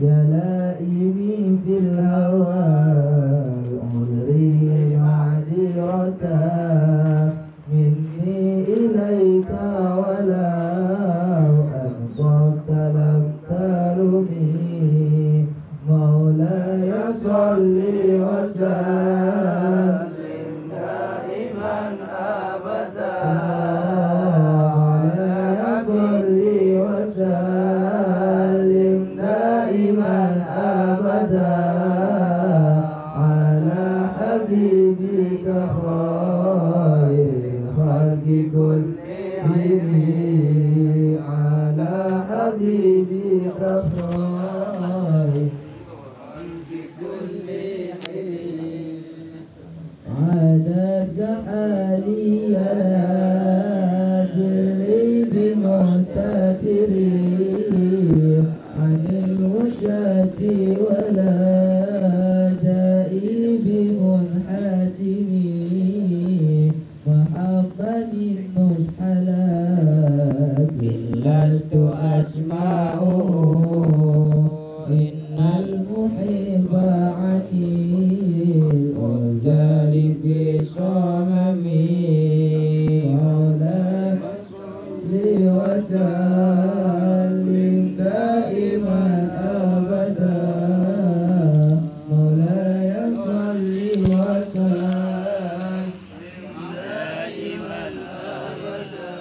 يا لائمي في الهوى عذري معذرة مني إليك ولو أنصفت لم تلمي مولاي صل وسلم دائما أبدا مولاي صل وسلم دائما أبدا على حبيبك خير الخلق كلهم على حبيبك خير عادت حالي يا سري بمستتري عن الوشاة ولا دائي بمنحسمي وحقني النصح لكن لست أسمعه إن المحب عني والجاري في صممي مولاي صل وسلم دائما أبدا مولاي صل وسلم دائما أبدا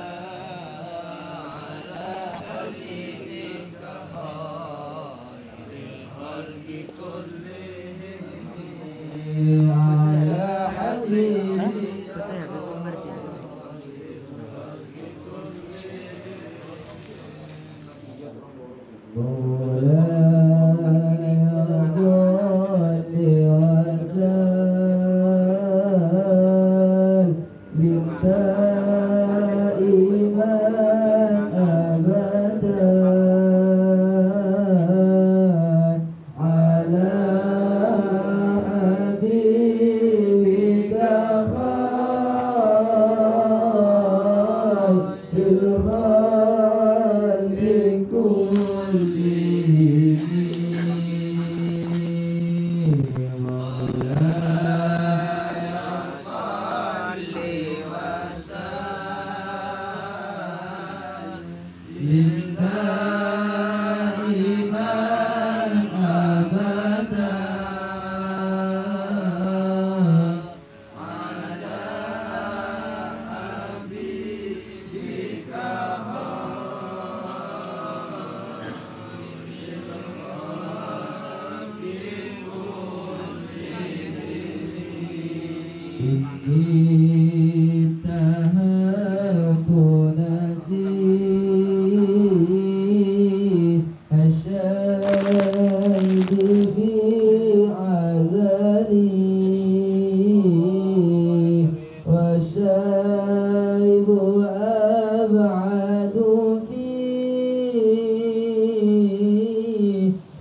على حبيبك خير الخلق كلهم على حبيبك مولاي صل وسلم دائما أبدا على حبيبك خير الخلق كلهم مولاي صل وسلم دائما أبدا على حبيبك إني اتهمت نفسي الشاهد في عذلي والشاهد أبعد في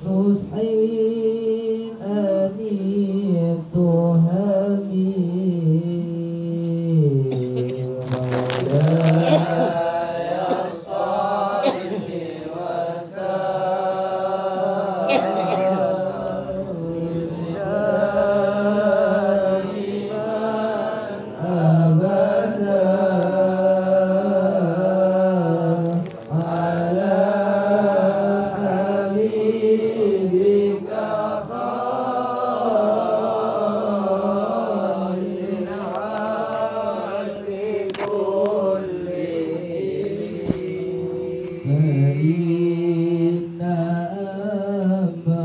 نصحي أنيت همي مولاي صل وسلم أبدا على حبيبك خير الخلق كلهم فإن أمر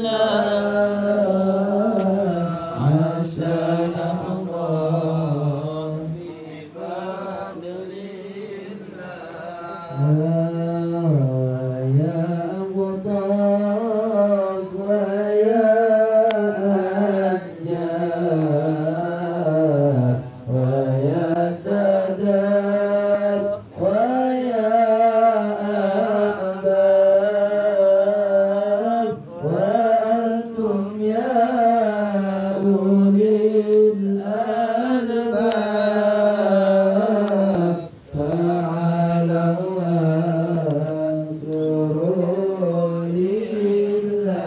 لنا أنتم يا أولي الألباب تعالوا وانصروا لله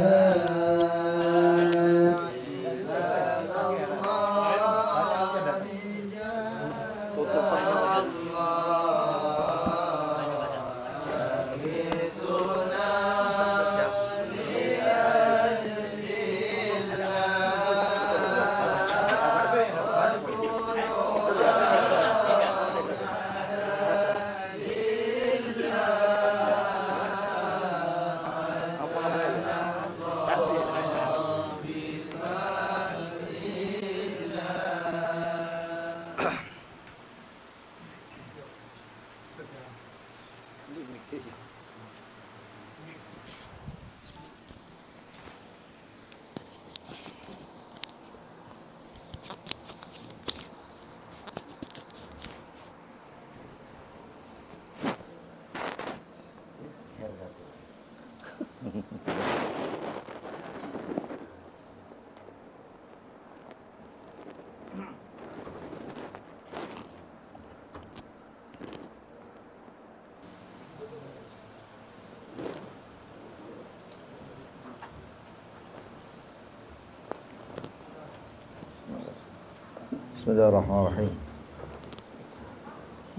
Bismillahirrahmanirrahim.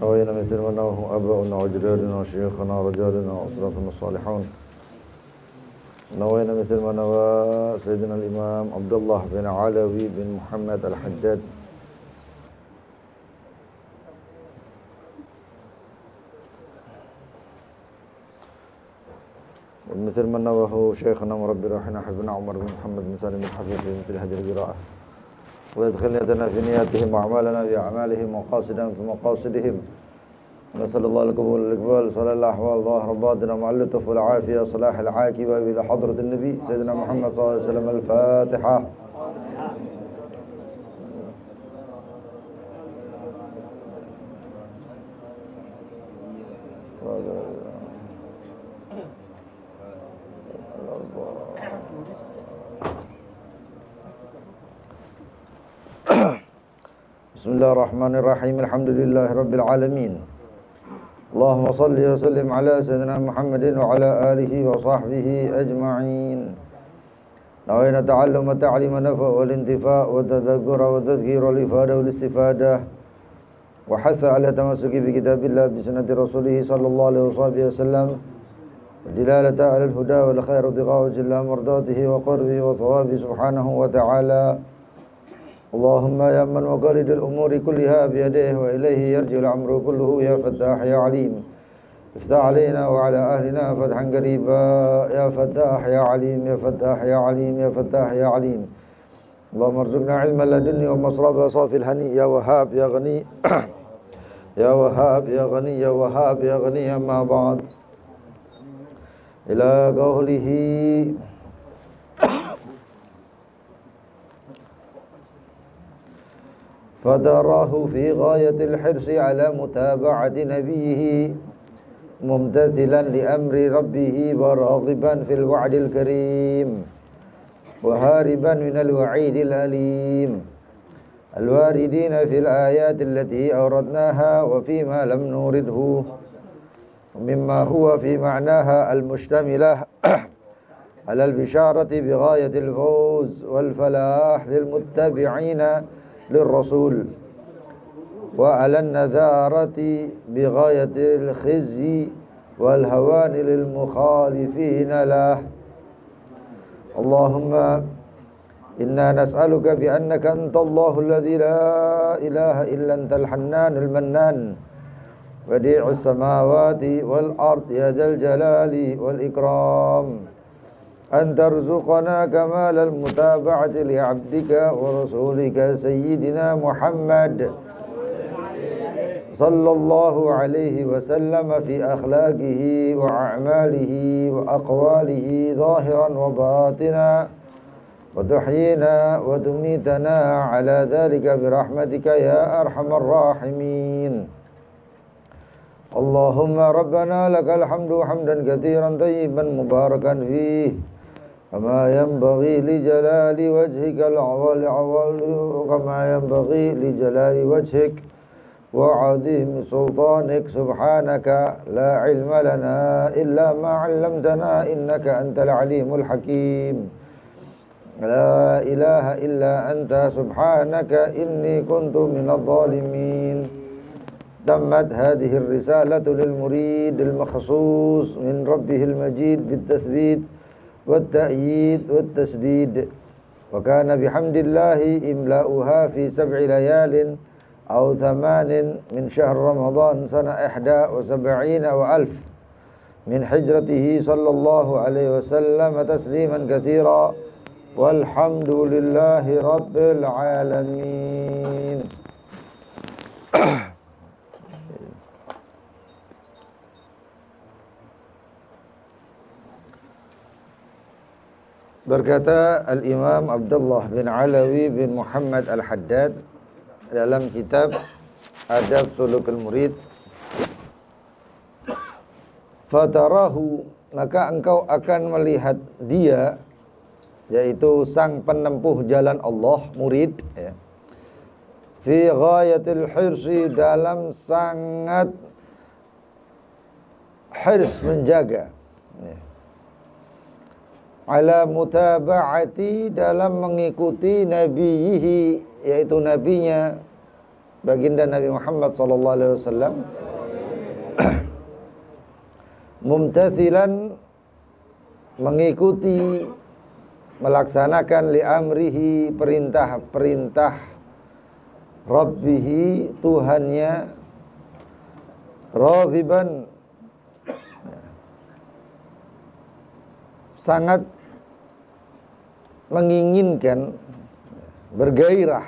Nawayna mithil ma nawahu aba'una wa ajdaduna wa shaykhana wa rajaluna wa asrafuna salihun. Nawayna mithil ma nawa Sayyidina al-Imam Abdullah bin Alawi bin Muhammad al-Haddad. ومثل ما نواه شيخنا مربي روحنا حبنا عمر بن محمد بن سالم الحفيظ في مثل هذه القراءة ويدخل نيتنا في نياتهم وأعمالنا في أعمالهم ومقاصدهم في مقاصدهم ونسأل الله القبول والإقبال صلى الله الأحوال ظاهر باطنا مع اللطف والعافية صلاح العاقبة إلى حضرة النبي سيدنا محمد صلى الله عليه وسلم. الفاتحة. Bismillahirrahmanirrahim. Alhamdulillahi rabbil alamin. Allahumma salli wa sallim ala sayyidina Muhammadin wa ala alihi wa sahbihi ajma'in. Nawayna ta'allum wa ta'lim wa nafa' wal intifa' wa tadhakkur wa tadhkir wal ifada wal istifadah wa hatha ala tamassuki bi kitabillah bi sunnati rasulih sallallahu alaihi wasallam wa dilalata ala al-huda wal khair wa tiqa'a jalla mardatihi wa qurbihi wa thawabi subhanahu wa ta'ala. Allahumma ya man maqalidul umuri kulliha biyadihi wa ilayhi yarji'ul amru kulluhu ya fattah ya alim iftah alaina wa ala ahlina fathan qariba ya fattah ya alim ya fattah ya alim ya fattah ya alim. Allahumma arzuqna ilman ladunni wa masraba safil hani ya wahhab ya ghani ya wahhab ya ghani ya wahhab ya ghani amma ba'd. Ila qawlihi فتراه في غاية الحرص على متابعة نبيه ممتثلا لأمر ربه وراغبا في الوعد الكريم وهاربا من الوعيد الأليم الواردين في الآيات التي أوردناها وفيما لم نورده مما هو في معناها المشتملة على البشارة بغاية الفوز والفلاح للمتبعين للرسول وعلى النذارة بغاية الخزي والهوان للمخالفين له. اللهم إنا نسألك بأنك أنت الله الذي لا إله إلا أنت الحنان المنان بديع السماوات والأرض يا ذا الجلال والإكرام أن ترزقنا كمال المتابعة لعبدك ورسولك سيدنا محمد صلى الله عليه وسلم في أخلاقه وأعماله وأقواله ظاهرا وباطنا وتحيينا وتميتنا على ذلك برحمتك يا أرحم الراحمين. اللهم ربنا لك الحمد حمدا كثيرا طيبا مباركا فيه كما ينبغي لجلال وجهك كما ينبغي لجلال وجهك وعظيم سلطانك سبحانك لا علم لنا إلا ما علمتنا إنك أنت العليم الحكيم لا إله إلا أنت سبحانك إني كنت من الظالمين. تمت هذه الرسالة للمريد المخصوص من ربه المجيد بالتثبيت والتأييد والتسديد. وكان بحمد الله إملاؤها في 7 ليال أو 8 من شهر رمضان سنة 71 وألف من حجرته صلى الله عليه وسلم تسليما كثيرا والحمد لله رب العالمين. Berkata Al-Imam Abdullah bin Alawi bin Muhammad Al-Haddad dalam kitab Adab Sulukul Murid, fatarahu, maka engkau akan melihat dia, yaitu sang penempuh jalan Allah, murid, ya, fi ghayatil hirsi, dalam sangat hirs, menjaga, ya, ala mutaba'ati, dalam mengikuti nabiyihi, yaitu nabinya baginda Nabi Muhammad sallallahu alaihi wasallam, mumtathilan, mengikuti, melaksanakan li amrihi, perintah-perintah rabbihi, Tuhannya, raghiban, sangat menginginkan, bergairah,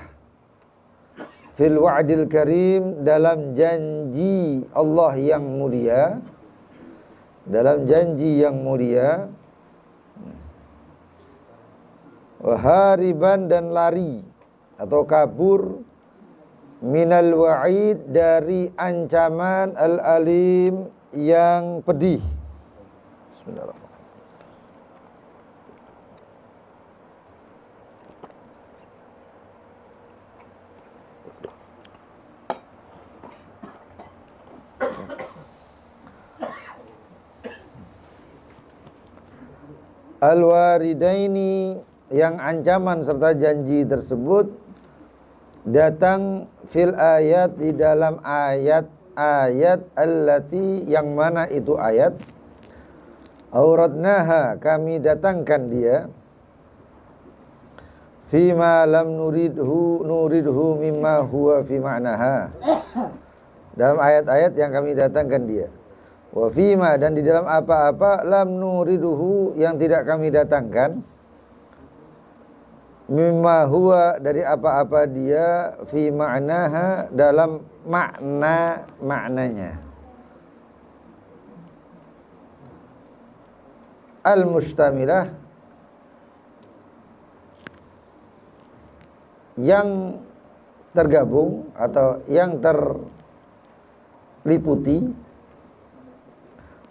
fil wa'dil karim, dalam janji Allah yang mulia, dalam janji yang mulia, wahariban, dan lari atau kabur, minal wa'id, dari ancaman al-alim yang pedih. Bismillahirrahmanirrahim. Al-waridaini, yang ancaman serta janji tersebut datang fil ayat, di dalam ayat-ayat, allati, yang mana itu ayat, auradnaha, kami datangkan dia, fima lam nuridhu mimma huwa fi ma'naha, dalam ayat-ayat yang kami datangkan dia, wa fima, dan di dalam apa-apa, lam nuriduhu, yang tidak kami datangkan, mimma huwa, dari apa-apa dia, fi ma'naha, dalam maknanya, al-mustamilah, yang tergabung atau yang terliputi,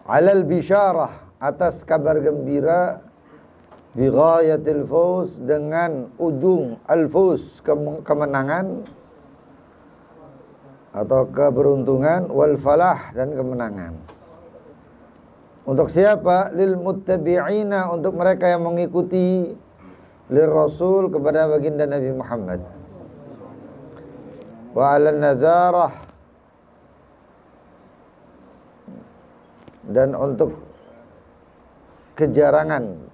alal bisyarah, atas kabar gembira, bi ghayatil fawz, dengan ujung al-fawz, kemenangan atau keberuntungan, wal falah, dan kemenangan. Untuk siapa? Lil muttabi'ina, untuk mereka yang mengikuti, lir rasul, kepada baginda Nabi Muhammad, wa alan nadharah, dan untuk kejarangan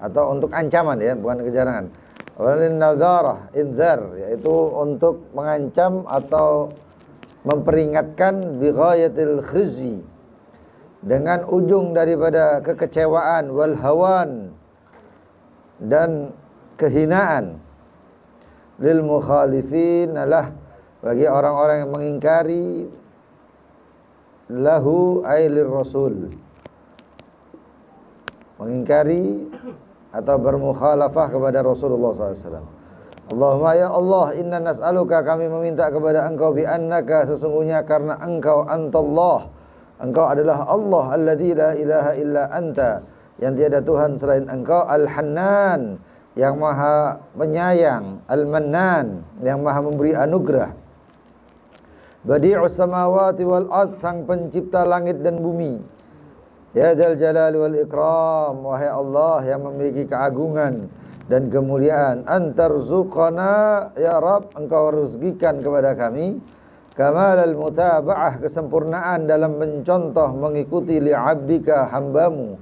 atau untuk ancaman, ya, bukan kejarangan. Walin nadharah, inzar, yaitu untuk mengancam atau memperingatkan, bi ghayatil khizi, dengan ujung daripada kekecewaan, wal hawan, dan kehinaan, lil mukhalifin, lah, bagi orang-orang yang mengingkari, lahu ay lirrasul, mengingkari atau bermukhalafah kepada Rasulullah SAW. Allahumma ya Allah, inna nas'aluka, kami meminta kepada engkau, bi annaka, sesungguhnya karena engkau, antallah, Engkau adalah Allah alladzi la ilaha illa anta, yang tiada Tuhan selain Engkau, Al-Hannan, yang maha penyayang, Al-Mannan, yang maha memberi anugerah, Badi'us samawati wal ard, sang pencipta langit dan bumi. Ya dzal jalali wal ikram, wahai Allah yang memiliki keagungan dan kemuliaan, antarzuqana ya Rabb, engkau rezekikan kepada kami kamalal mutaba'ah, kesempurnaan dalam mencontoh mengikuti li abdika, hambamu,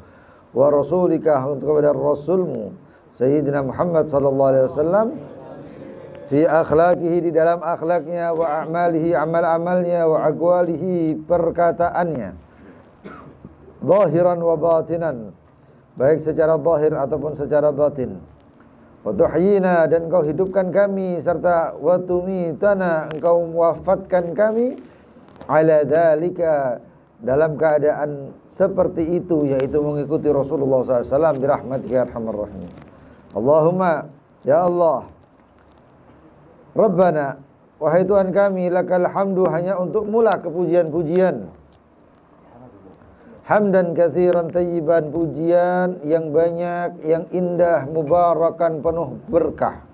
wa rasulika, untuk kepada rasulmu Sayyidina Muhammad sallallahu alaihi wasallam, fi akhlaqihi, di dalam akhlaknya, wa a'malihi, amal-amalnya, wa aqwalihi, perkataannya, zahiran wa batinan, baik secara zahir ataupun secara batin. Wa tuhyina, dan engkau hidupkan kami, serta wa tumitana, engkau wafatkan kami, ala dzalika, dalam keadaan seperti itu, yaitu mengikuti Rasulullah SAW, birahmatika ya arhamar rahimin. Allahumma, ya Allah, Rabbana, wahai Tuhan kami, lakal hamdu, hanya untuk mula kepujian-pujian, hamdan katsiran tayyiban, pujian yang banyak, yang indah, mubarakan, penuh berkah,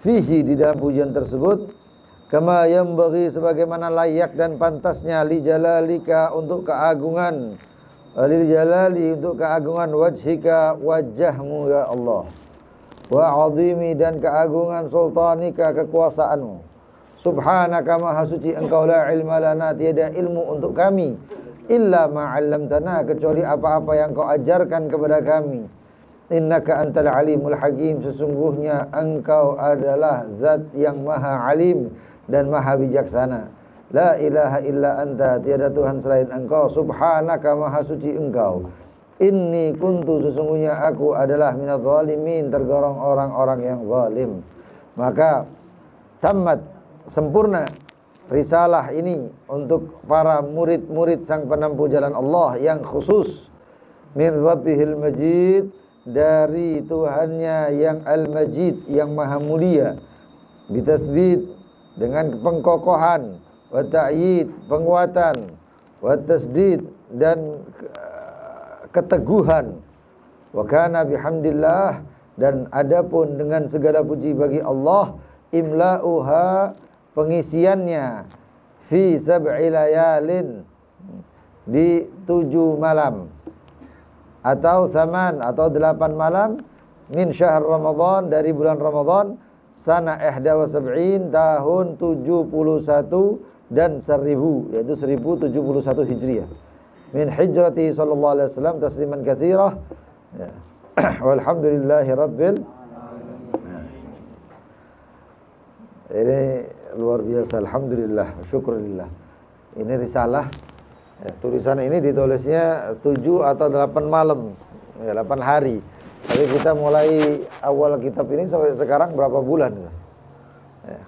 fihi, di dalam pujian tersebut, kama yanbaghi, sebagaimana layak dan pantasnya, li jalalika, untuk keagungan, lil jalali, untuk keagungan, wajhika, wajahmu ya Allah, wa azimi, dan keagungan, sultanika, kekuasaanmu, subhanaka, maha suci engkau, la ilma lana, tiada ilmu untuk kami, illa ma'allamtana, kecuali apa-apa yang kau ajarkan kepada kami, innaka antal alimul hakim, sesungguhnya engkau adalah zat yang maha alim dan maha bijaksana, la ilaha illa anta, tiada Tuhan selain engkau, subhanaka, maha suci engkau, inni kuntu, sesungguhnya aku adalah minadz zalimin, tergolong orang-orang yang zalim. Maka tamat, sempurna risalah ini untuk para murid-murid sang penempuh jalan Allah yang khusus, min rabbihil majid, dari Tuhannya yang al-majid, yang maha mulia, bitasbit, dengan pengkokohan, wa ta'yid, penguatan, wa tasdid, dan keteguhan, wa kana bihamdillah, dan adapun dengan segala puji bagi Allah, imla'uha, pengisiannya, fi sab'i layalin, di 7 malam, atau 8 atau 8 malam, min syahr Ramadan, dari bulan Ramadan, sana 71, tahun 71 dan 1000, yaitu 1071 Hijriah, min hijrati sallallahu alaihi wasallam, tasliman katsirah, ya. Walhamdulillahi rabbil, ini luar biasa, alhamdulillah, syukurillah. Ini risalah, ya, tulisan ini ditulisnya 7 atau 8 malam, ya, 8 hari. Tapi kita mulai awal kitab ini sampai sekarang berapa bulan? Ya.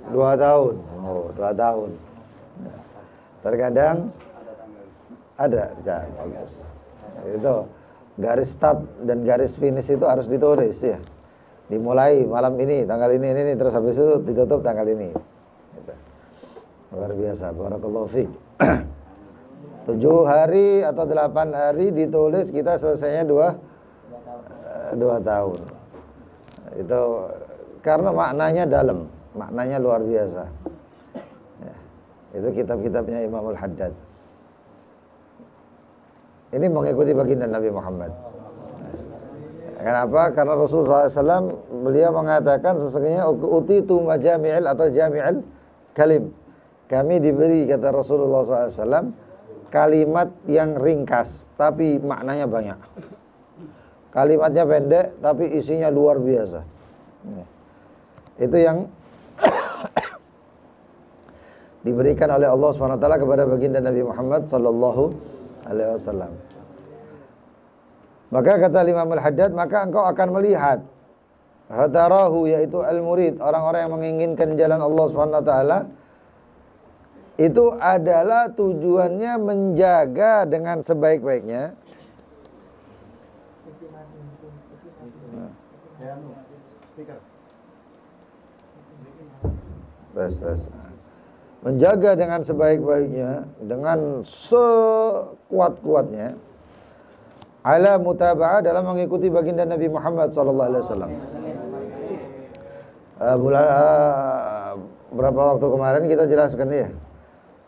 2 tahun. Oh, 2 tahun. Ya. Terkadang ada, ya, bagus. Itu garis start dan garis finish itu harus ditulis, ya. Dimulai malam ini, tanggal ini, terus habis itu ditutup tanggal ini. Gitu. Luar biasa, barakallahu fiik. 7 hari atau 8 hari ditulis, kita selesainya 2 tahun. Itu karena maknanya dalam, maknanya luar biasa. Ya, itu kitab-kitabnya Imam Al-Haddad. Ini mengikuti baginda Nabi Muhammad. Kenapa? Karena Rasulullah SAW, beliau mengatakan sesungguhnya utitu majami'il atau jami'il kalim. Kami diberi, kata Rasulullah SAW, kalimat yang ringkas tapi maknanya banyak. Kalimatnya pendek tapi isinya luar biasa. Itu yang diberikan oleh Allah SWT kepada baginda Nabi Muhammad sallallahu alaihi wasallam. Maka kata Imam Al-Haddad, maka engkau akan melihat hatarahu, yaitu al-murid, orang-orang yang menginginkan jalan Allah SWT, itu adalah tujuannya menjaga dengan sebaik-baiknya menjaga dengan sebaik-baiknya, dengan sekuat-kuatnya, ala mutaba'ah, dalam mengikuti baginda Nabi Muhammad sallallahu alaihi wasallam. Berapa waktu kemarin kita jelaskan ya.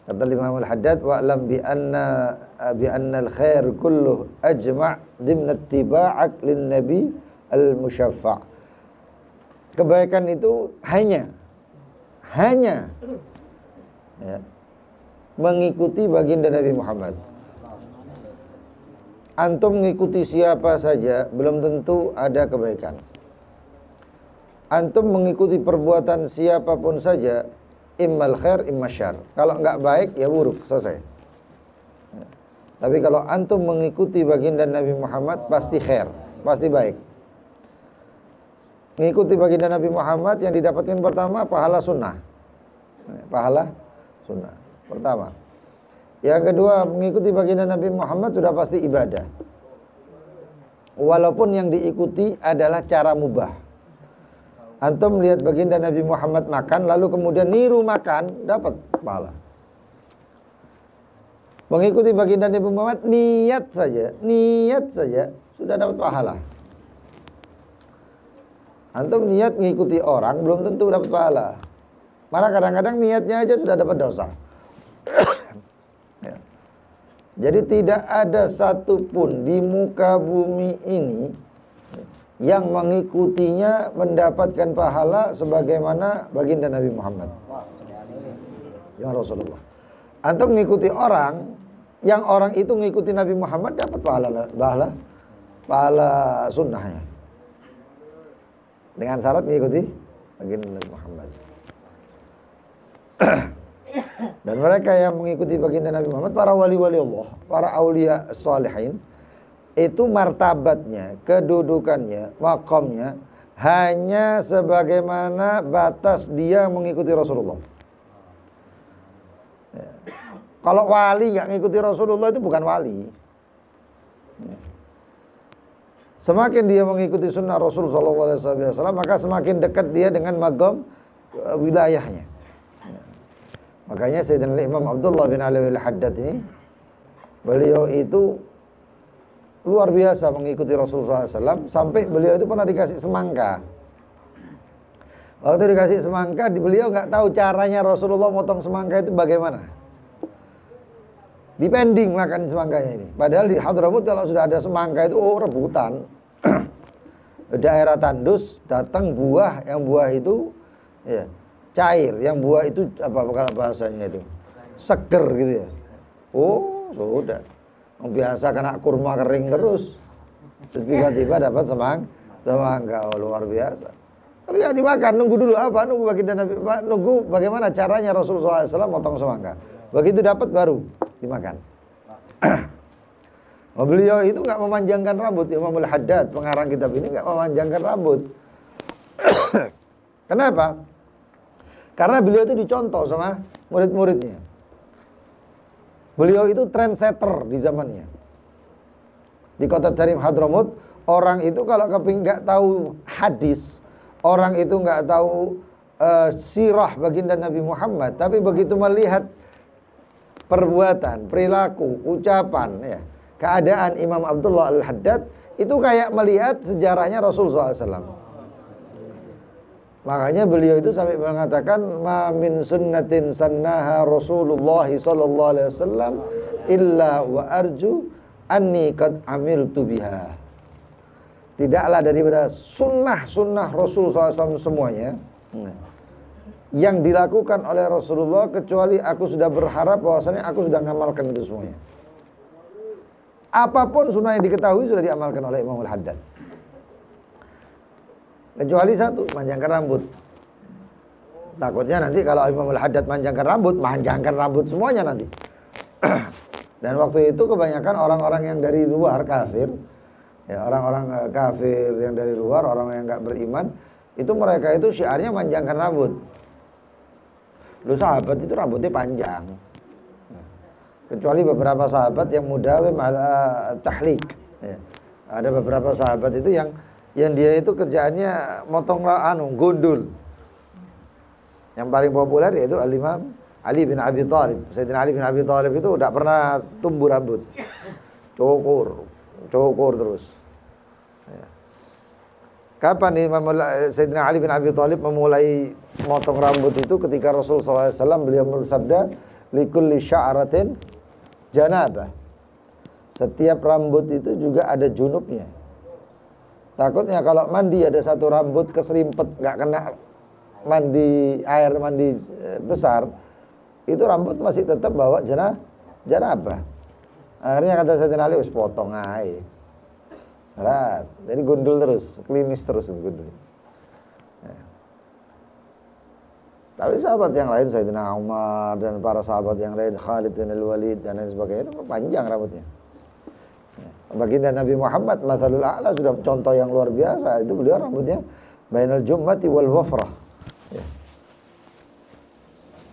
Kata Imam Al-Haddad, wa'lam bi anna al-khair kulluh ajma' dimna ittiba'ak lin nabi al-musyaffa'. Kebaikan itu hanya ya, mengikuti baginda Nabi Muhammad. Antum mengikuti siapa saja belum tentu ada kebaikan. Antum mengikuti perbuatan siapapun saja, immal khair imma syarr. Kalau enggak baik ya buruk, selesai. Ya. Tapi kalau antum mengikuti baginda Nabi Muhammad pasti khair, pasti baik. Mengikuti baginda Nabi Muhammad yang didapatkan pertama pahala sunnah. Pahala sunnah pertama. Yang kedua, mengikuti baginda Nabi Muhammad sudah pasti ibadah. Walaupun yang diikuti adalah cara mubah. Antum melihat baginda Nabi Muhammad makan, lalu kemudian niru makan, dapat pahala. Mengikuti baginda Nabi Muhammad, niat saja sudah dapat pahala. Antum niat mengikuti orang, belum tentu dapat pahala. Malah kadang-kadang niatnya aja sudah dapat dosa. Ya. Jadi tidak ada satupun di muka bumi ini yang mengikutinya mendapatkan pahala sebagaimana baginda Nabi Muhammad ya Rasulullah. Antum mengikuti orang, yang orang itu mengikuti Nabi Muhammad dapat pahala sunnahnya, dengan syarat mengikuti baginda Nabi Muhammad. Dan mereka yang mengikuti baginda Nabi Muhammad, para wali-wali Allah, para aulia salihin, itu martabatnya, kedudukannya, makamnya hanya sebagaimana batas dia mengikuti Rasulullah. Ya. Kalau wali nggak mengikuti Rasulullah itu bukan wali. Ya. Semakin dia mengikuti sunnah Rasul sallallahu alaihi wasallam, maka semakin dekat dia dengan magam wilayahnya. Ya. Makanya Sayyidina Imam Abdullah bin Ali al-Haddad ini, beliau itu luar biasa mengikuti Rasulullah SAW, sampai beliau itu pernah dikasih semangka. Waktu dikasih semangka, beliau nggak tahu caranya Rasulullah motong semangka itu bagaimana. Dipending makan semangkanya ini. Padahal di Hadramut kalau sudah ada semangka itu rebutan. Daerah tandus, datang buah, yang buah itu ya, cair, yang buah itu apa kalau bahasanya itu seger gitu ya. Oh sudah. Biasa kena kurma kering terus tiba-tiba dapat semangka. Oh, luar biasa. Tapi ya dimakan, nunggu dulu apa? Nunggu baginda Nabi, nunggu bagaimana caranya Rasulullah SAW motong semangka. Begitu dapat baru dimakan. Beliau itu nggak memanjangkan rambut. Imam Al-Haddad, pengarang kitab ini, nggak memanjangkan rambut. Kenapa? Karena beliau itu dicontoh sama murid-muridnya. Beliau itu trendsetter di zamannya. Di kota Tarim Hadramut, orang itu kalau kepingin nggak tahu hadis, orang itu nggak tahu sirah baginda Nabi Muhammad, tapi begitu melihat perbuatan, perilaku, ucapan, ya, keadaan Imam Abdullah Al-Haddad, itu kayak melihat sejarahnya Rasulullah SAW. Makanya beliau itu sampai mengatakan, ma min sunnatin sannaha Rasulullah sallallahu alaihi wasallam illa wa arju anni qad amiltu biha. Tidaklah daripada sunnah Rasul SAW semuanya yang dilakukan oleh Rasulullah kecuali aku sudah berharap bahwasanya aku sudah ngamalkan itu semuanya. Apapun sunnah yang diketahui sudah diamalkan oleh Imam Al-Haddad. Kecuali satu, manjangkan rambut. Takutnya nanti kalau Imam Al-Haddad manjangkan rambut semuanya nanti. Dan waktu itu kebanyakan orang-orang yang dari luar kafir, ya, orang-orang kafir yang dari luar, orang yang nggak beriman, itu mereka itu syiarnya manjangkan rambut. Lu sahabat itu rambutnya panjang. Kecuali beberapa sahabat yang mudawim ala tahlik. Ya. Ada beberapa sahabat itu yang dia itu kerjaannya motong gundul. Yang paling populer yaitu Al-Imam Ali bin Abi Thalib. Sayyidina Ali bin Abi Thalib itu tidak pernah tumbuh rambut. Cukur terus. Ya. Kapan Sayyidina Ali bin Abi Thalib memulai motong rambut itu? Ketika Rasul SAW beliau bersabda, likulli sya'ratin janabah. Setiap rambut itu juga ada junubnya. Takutnya kalau mandi ada satu rambut keserimpet, nggak kena mandi air mandi besar, itu rambut masih tetap bawa janabah. Akhirnya kata Sayyidina Ali, wis potong aja. Salat. Jadi gundul terus, klimis terus gundul. Ya. Tapi sahabat yang lain, Sayyidina Umar dan para sahabat yang lain, Khalid bin Al-Walid dan lain sebagainya, itu panjang rambutnya. Ya. Baginda Nabi Muhammad, mathalul a'la, sudah contoh yang luar biasa. Itu beliau rambutnya bainal jummati wal wafrah. Ya.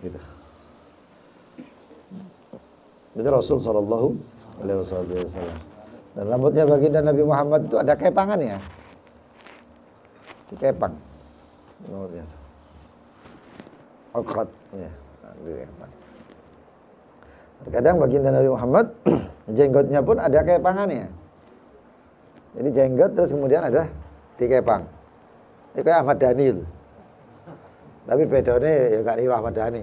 Gitu. Itu Rasul sallallahu alaihi wasallam. Dan rambutnya baginda Nabi Muhammad itu ada kepangannya. Dikepang. Rambutnya. Okat, ya. Terkadang baginda Nabi Muhammad jenggotnya pun ada kepangannya. Jadi jenggot terus kemudian ada dikepang. Ini kayak Ahmad Dhani. Tapi bedanya ya gak niru Ahmad Dhani.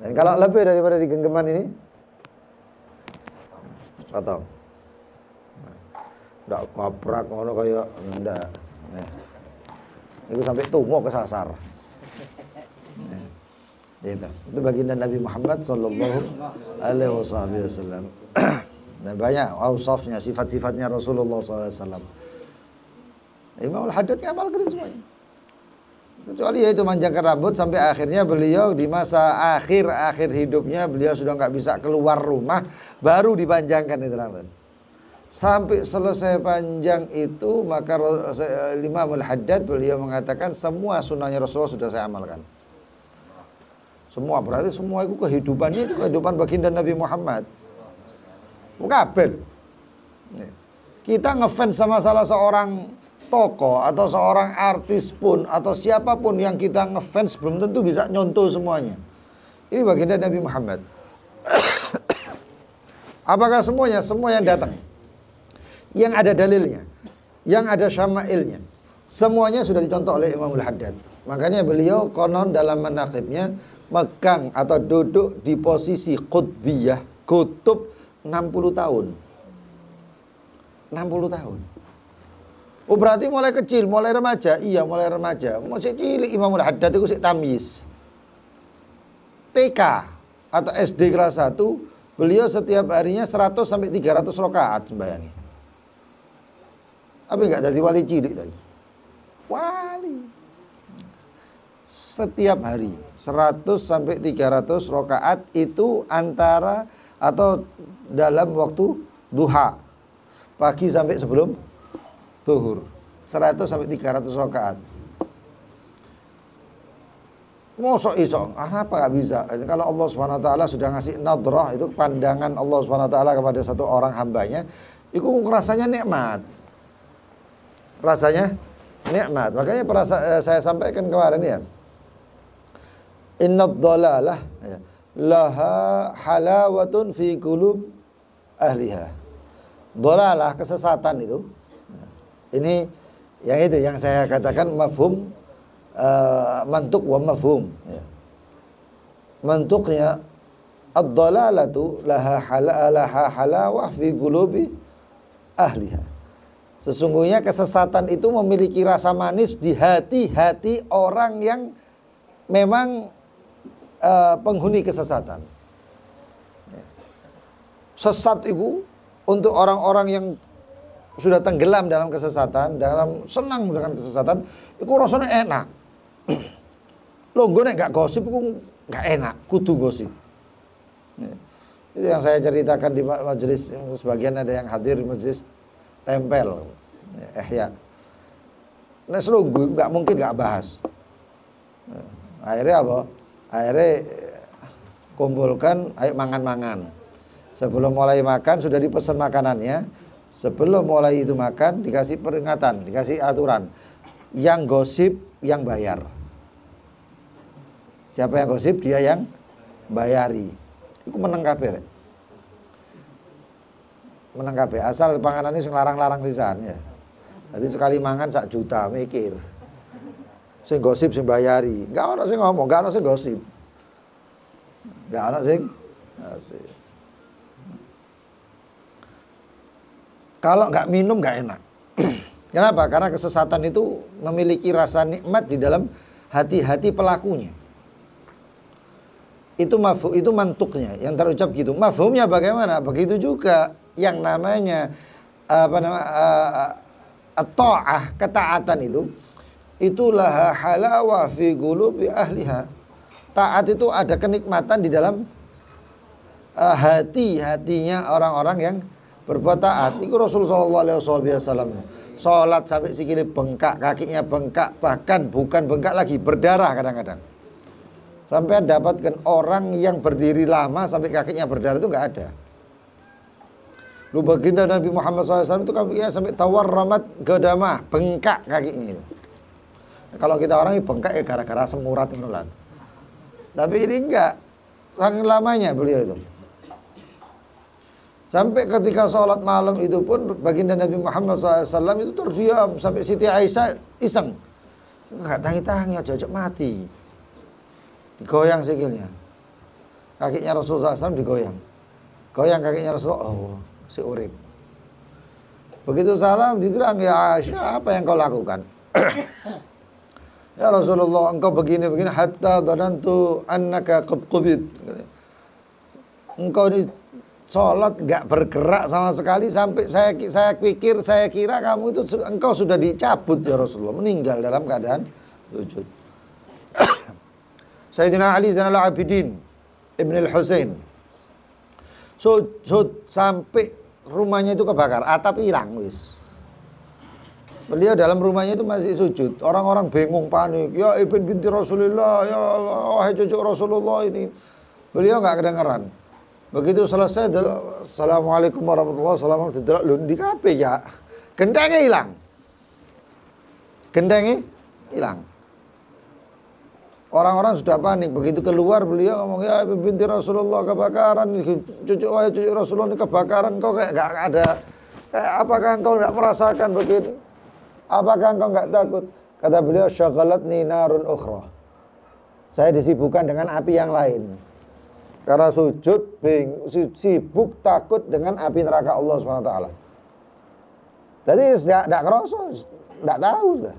Dan kalau lebih daripada di genggaman ini, potong. Nggak kaprak ngono kayak ndak. Nah. Itu sampai tumo kesasar. Nah. Itu baginda Nabi Muhammad sallallahu alaihi wasallam. Dan banyak ausafnya, sifat-sifatnya Rasulullah SAW. Imam Al-Haddad ngamalkan semuanya. Kecuali yaitu manjangkan rambut sampai akhirnya beliau di masa akhir hidupnya beliau sudah nggak bisa keluar rumah, baru dipanjangkan itu rambut. Sampai selesai panjang itu maka Imam Al-Haddad beliau mengatakan semua sunnahnya Rasulullah sudah saya amalkan. Semua, berarti semua itu kehidupannya itu kehidupan baginda Nabi Muhammad. Kabel. Kita ngefans sama salah seorang tokoh atau seorang artis pun atau siapapun yang kita ngefans belum tentu bisa nyontoh semuanya. Ini baginda Nabi Muhammad. Apakah semuanya? Semua yang datang, yang ada dalilnya, yang ada syama'ilnya, semuanya sudah dicontoh oleh Imam Al-Haddad. Makanya beliau konon dalam manaqibnya megang atau duduk di posisi qutbiyah, kutub 60 tahun. 60 tahun. Oh berarti mulai kecil, mulai remaja. Iya mulai remaja. Masih cilik Imam Al-Haddad itu sik tamyiz. TK atau SD kelas 1, beliau setiap harinya 100 sampai 300 rakaat sembahyang. Tapi enggak jadi wali cilik tadi. Wali. Setiap hari 100 sampai 300 rakaat itu antara atau dalam waktu duha. Pagi sampai sebelum zuhur. 100 sampai 300 rakaat. Mosok iso, kenapa gak bisa? Kalau Allah Subhanahu wa taala sudah ngasih nadrah, itu pandangan Allah Subhanahu wa taala kepada satu orang hambanya, itu rasanya nikmat. Rasanya nikmat. Makanya saya sampaikan kemarin ya. Innad dhalalah laha halawatun fi qulub ahliha. Dhalalah, kesesatan itu. Ini yang itu yang saya katakan mafhum mantuk wa mafhum ya. Mantuknya ad-dhalalatu laha halawah fi qulubi ahliha. Sesungguhnya kesesatan itu memiliki rasa manis di hati-hati orang yang memang penghuni kesesatan. Sesat itu untuk orang-orang yang sudah tenggelam dalam kesesatan, dalam senang dengan kesesatan, itu rasanya enak. Loh, gue nek gak gosip, itu gak enak, kudu gosip. Itu yang saya ceritakan di majelis, sebagian ada yang hadir di majelis tempel, ya. Nah, gue gak mungkin gak bahas. Akhirnya apa? Akhirnya kumpulkan, ayo mangan-mangan. Sebelum mulai makan sudah dipesan makanannya. Sebelum mulai itu makan dikasih peringatan, dikasih aturan. Yang gosip yang bayar. Siapa yang gosip dia yang bayari. Iku meneng kabeh. Meneng kabeh asal panganane sing larang-larang sisan ya. Jadi sekali mangan 1 juta mikir. Sing gosip sing bayari. Enggak ono sing ngomong, enggak ono sing gosip. Enggak ono sing gosip. Kalau enggak minum enggak enak. Kenapa? Karena kesesatan itu memiliki rasa nikmat di dalam hati-hati pelakunya. Itu mantuknya yang terucap gitu. Mafhumnya bagaimana? Begitu juga yang namanya at-ta'ah, ketaatan itu itulah halawah fi qulubi ahliha. Taat itu ada kenikmatan di dalam hatinya orang-orang yang berbuat taat. Itu Rasulullah SAW sholat sampai sikile bengkak, kakinya bengkak, bahkan bukan bengkak lagi, berdarah kadang-kadang. Sampai dapatkan orang yang berdiri lama sampai kakinya berdarah itu enggak ada. Lu baginda Nabi Muhammad SAW itu kakinya sampai tawarramat gadamah, bengkak kakinya itu. Kalau kita orang ini bengkak ya gara-gara semurat itu lah. Tapi ini enggak, saking lamanya beliau itu. Sampai ketika sholat malam itu pun baginda Nabi Muhammad SAW itu terdiam sampai Siti Aisyah iseng. Enggak tangi-tangi, cocok mati. Digoyang sikilnya. Kakinya Rasulullah SAW digoyang. Goyang kakinya Rasulullah, oh, si urip. Begitu salam dibilang, ya Aisyah, apa yang kau lakukan? Ya Rasulullah, engkau begini-begini hatta dhanantu annaka qad qubid. Engkau ini sholat enggak bergerak sama sekali sampai saya pikir, saya kira kamu itu engkau sudah dicabut ya Rasulullah, meninggal dalam keadaan sujud. Sayyidina Ali Zainal Abidin Ibn al-Husain sujud sampai rumahnya itu kebakar, atap hilang wis. Beliau dalam rumahnya itu masih sujud. Orang-orang bingung, panik. Ya Ibn binti Rasulullah, ya wahai cucu Rasulullah ini. Beliau enggak kedengeran. Begitu selesai, Assalamualaikum warahmatullahi wabarakatuh. Lu di kape ya. Gendengnya hilang. Gendengnya hilang. Orang-orang sudah panik. Begitu keluar beliau ngomong, ya Ibu binti Rasulullah kebakaran. Cucu Rasulullah ini kebakaran. Kau kayak gak ada. Apakah engkau tidak merasakan begini? Apakah engkau enggak takut? Kata beliau, syaghalatni narun ukhra. Saya disibukkan dengan api yang lain. Karena sujud, sibuk takut dengan api neraka Allah SWT. Jadi tidak kerasa, tidak tahu sudah.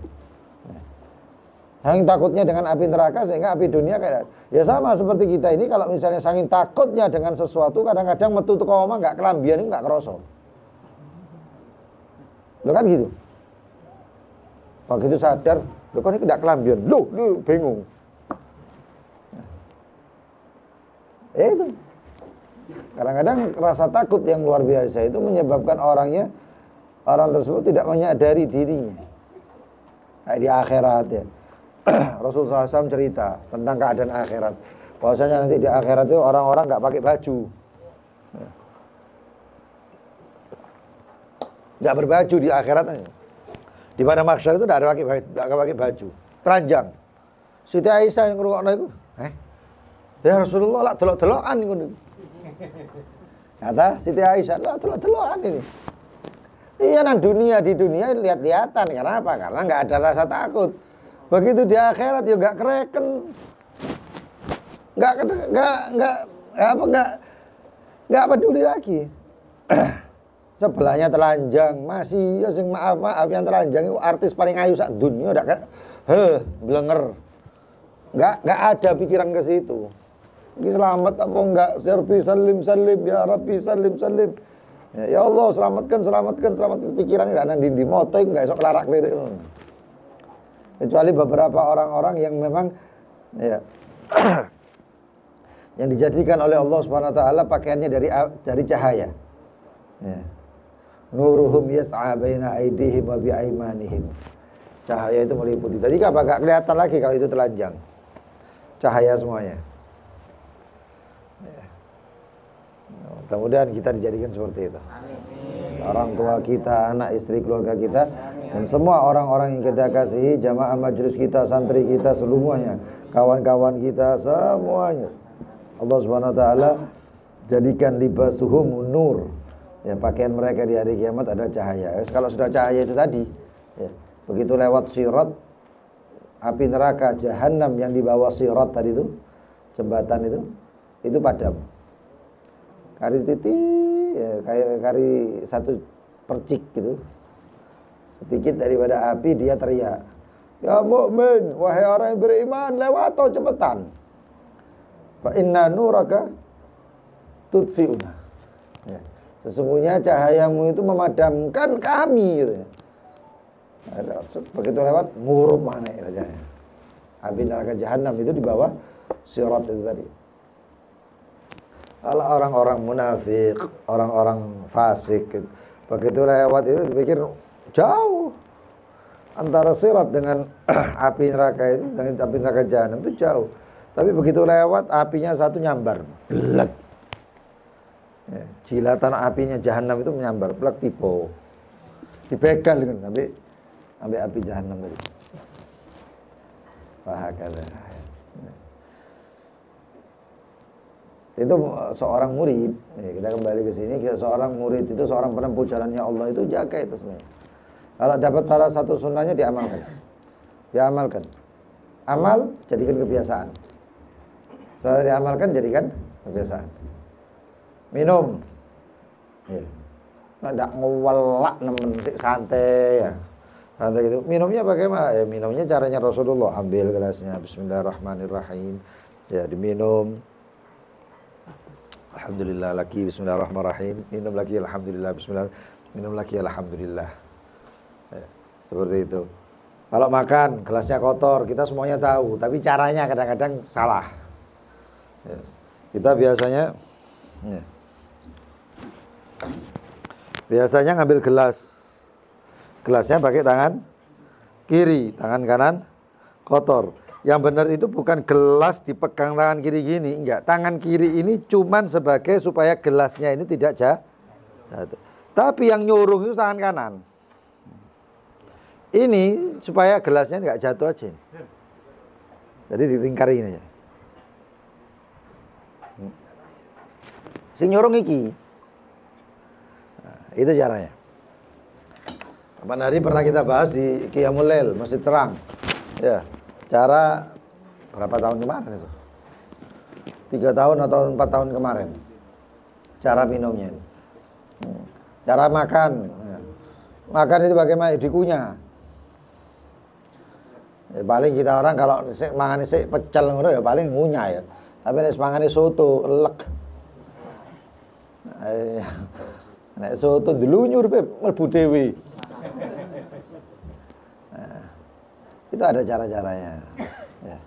Saking takutnya dengan api neraka sehingga api dunia kayak ya sama seperti kita ini, kalau misalnya saking takutnya dengan sesuatu, kadang-kadang metu teko omah enggak kelambian itu enggak kerasa. Lo kan gitu. Begitu sadar, lo kan ini tidak kelambian. Lo bingung. Itu. Kadang-kadang rasa takut yang luar biasa itu menyebabkan orang tersebut tidak menyadari dirinya. Kayak di akhirat ya. Rasulullah SAW cerita tentang keadaan akhirat. Bahwasanya nanti di akhirat itu orang-orang nggak pakai baju, nggak berbaju di akhirat. Di pada mahsyar itu nggak ada pakai baju, telanjang. Siti Aisyah yang ngrungokno itu, ya Rasulullah lah delok-delokan niku. Kata Siti Aisyah, lah delok-delokan ini. Iya nang dunia, di dunia lihat-lihatan. Kenapa? Karena nggak ada rasa takut. Begitu di akhirat ya nggak kereken, nggak peduli lagi. Sebelahnya telanjang, masih ya sing maaf yang telanjang itu artis paling ayu sak dunia, udah kayak blenger. Nggak ada pikiran ke situ. Ini selamat apa enggak? Serbi salim ya Rabbi salim. Ya Allah selamatkan pikiran enggak nang di moto enggak esok larak-lirik. Kecuali beberapa orang-orang yang memang ya yang dijadikan oleh Allah Subhanahu wa taala pakaiannya dari cahaya. Ya. Nuruhum yas'a baina aydihim wa bi aymanihim. Cahaya itu meliputi. Tadi enggak kelihatan lagi kalau itu telanjang. Cahaya semuanya. Mudah-mudahan kita dijadikan seperti itu. Amin. Orang tua kita, anak istri, keluarga kita Dan semua orang-orang yang kita kasihi, jamaah majelis kita, santri kita, semuanya, kawan-kawan kita, semuanya, Allah Subhanahu wa taala jadikan libasuhum nur. Ya, pakaian mereka di hari kiamat ada cahaya. Kalau sudah cahaya itu tadi, ya, begitu lewat sirat, api neraka jahanam yang di bawah sirat tadi itu, jembatan itu padam. Kari titik, ya, kari satu percik gitu. Sedikit daripada api, dia teriak, "Ya mukmin, wahai orang yang beriman, lewat cepetan. Fa inna nuraka tudfi'una." Ya. Sesungguhnya cahayamu itu memadamkan kami gitu. Begitu lewat ngurup mana aja. Api neraka jahanam itu di bawah sirat itu tadi. Kalau orang-orang munafik, orang-orang fasik gitu, begitu lewat itu dipikir jauh. Antara sirat dengan api neraka itu, dengan api neraka jahanam itu jauh. Tapi begitu lewat apinya satu nyambar, blek. Ya, jilatan apinya jahanam itu menyambar, blek tipo. Dipegang dengan sampai api jahanam tadi. Wahakala. Itu seorang murid, ya, kita kembali ke sini, seorang murid itu, seorang penempuh jalannya Allah itu jaga itu sebenarnya. Kalau dapat salah satu sunnahnya diamalkan. Amal jadikan kebiasaan. Setelah diamalkan jadikan kebiasaan. Minum, ya. Nggak ngewelak nemen santai ya. Santai gitu. Minumnya bagaimana? Ya minumnya caranya Rasulullah, ambil gelasnya, Bismillahirrahmanirrahim. Ya diminum. Alhamdulillah lagi, Bismillahirrahmanirrahim. Minum lagi, Alhamdulillah, Bismillah. Minum lagi, Alhamdulillah. Ya, seperti itu. Kalau makan, gelasnya kotor, kita semuanya tahu. Tapi caranya kadang-kadang salah. Ya, kita biasanya ngambil gelasnya pakai tangan kiri, tangan kanan kotor. Yang benar itu bukan gelas dipegang tangan kiri gini, enggak. Tangan kiri ini cuman sebagai supaya gelasnya ini tidak jatuh. Tapi yang nyuruh itu tangan kanan. Ini supaya gelasnya enggak jatuh aja. Jadi dilingkari ini aja. Sing nyuruh iki. Nah, itu caranya. Kapan hari pernah kita bahas di Qiyamul Lail, Masjid Serang. Ya. Cara berapa tahun kemarin itu? 3 tahun atau 4 tahun kemarin. Cara minumnya. Cara makan. Makan itu bagaimana? Dikunyah. Ya, paling kita orang kalau mangan pecel ngono ya paling ngunyah ya. Tapi nek mangane soto elek. Nek soto dlunyur mlebu dhewe. Itu ada cara-caranya. Ya.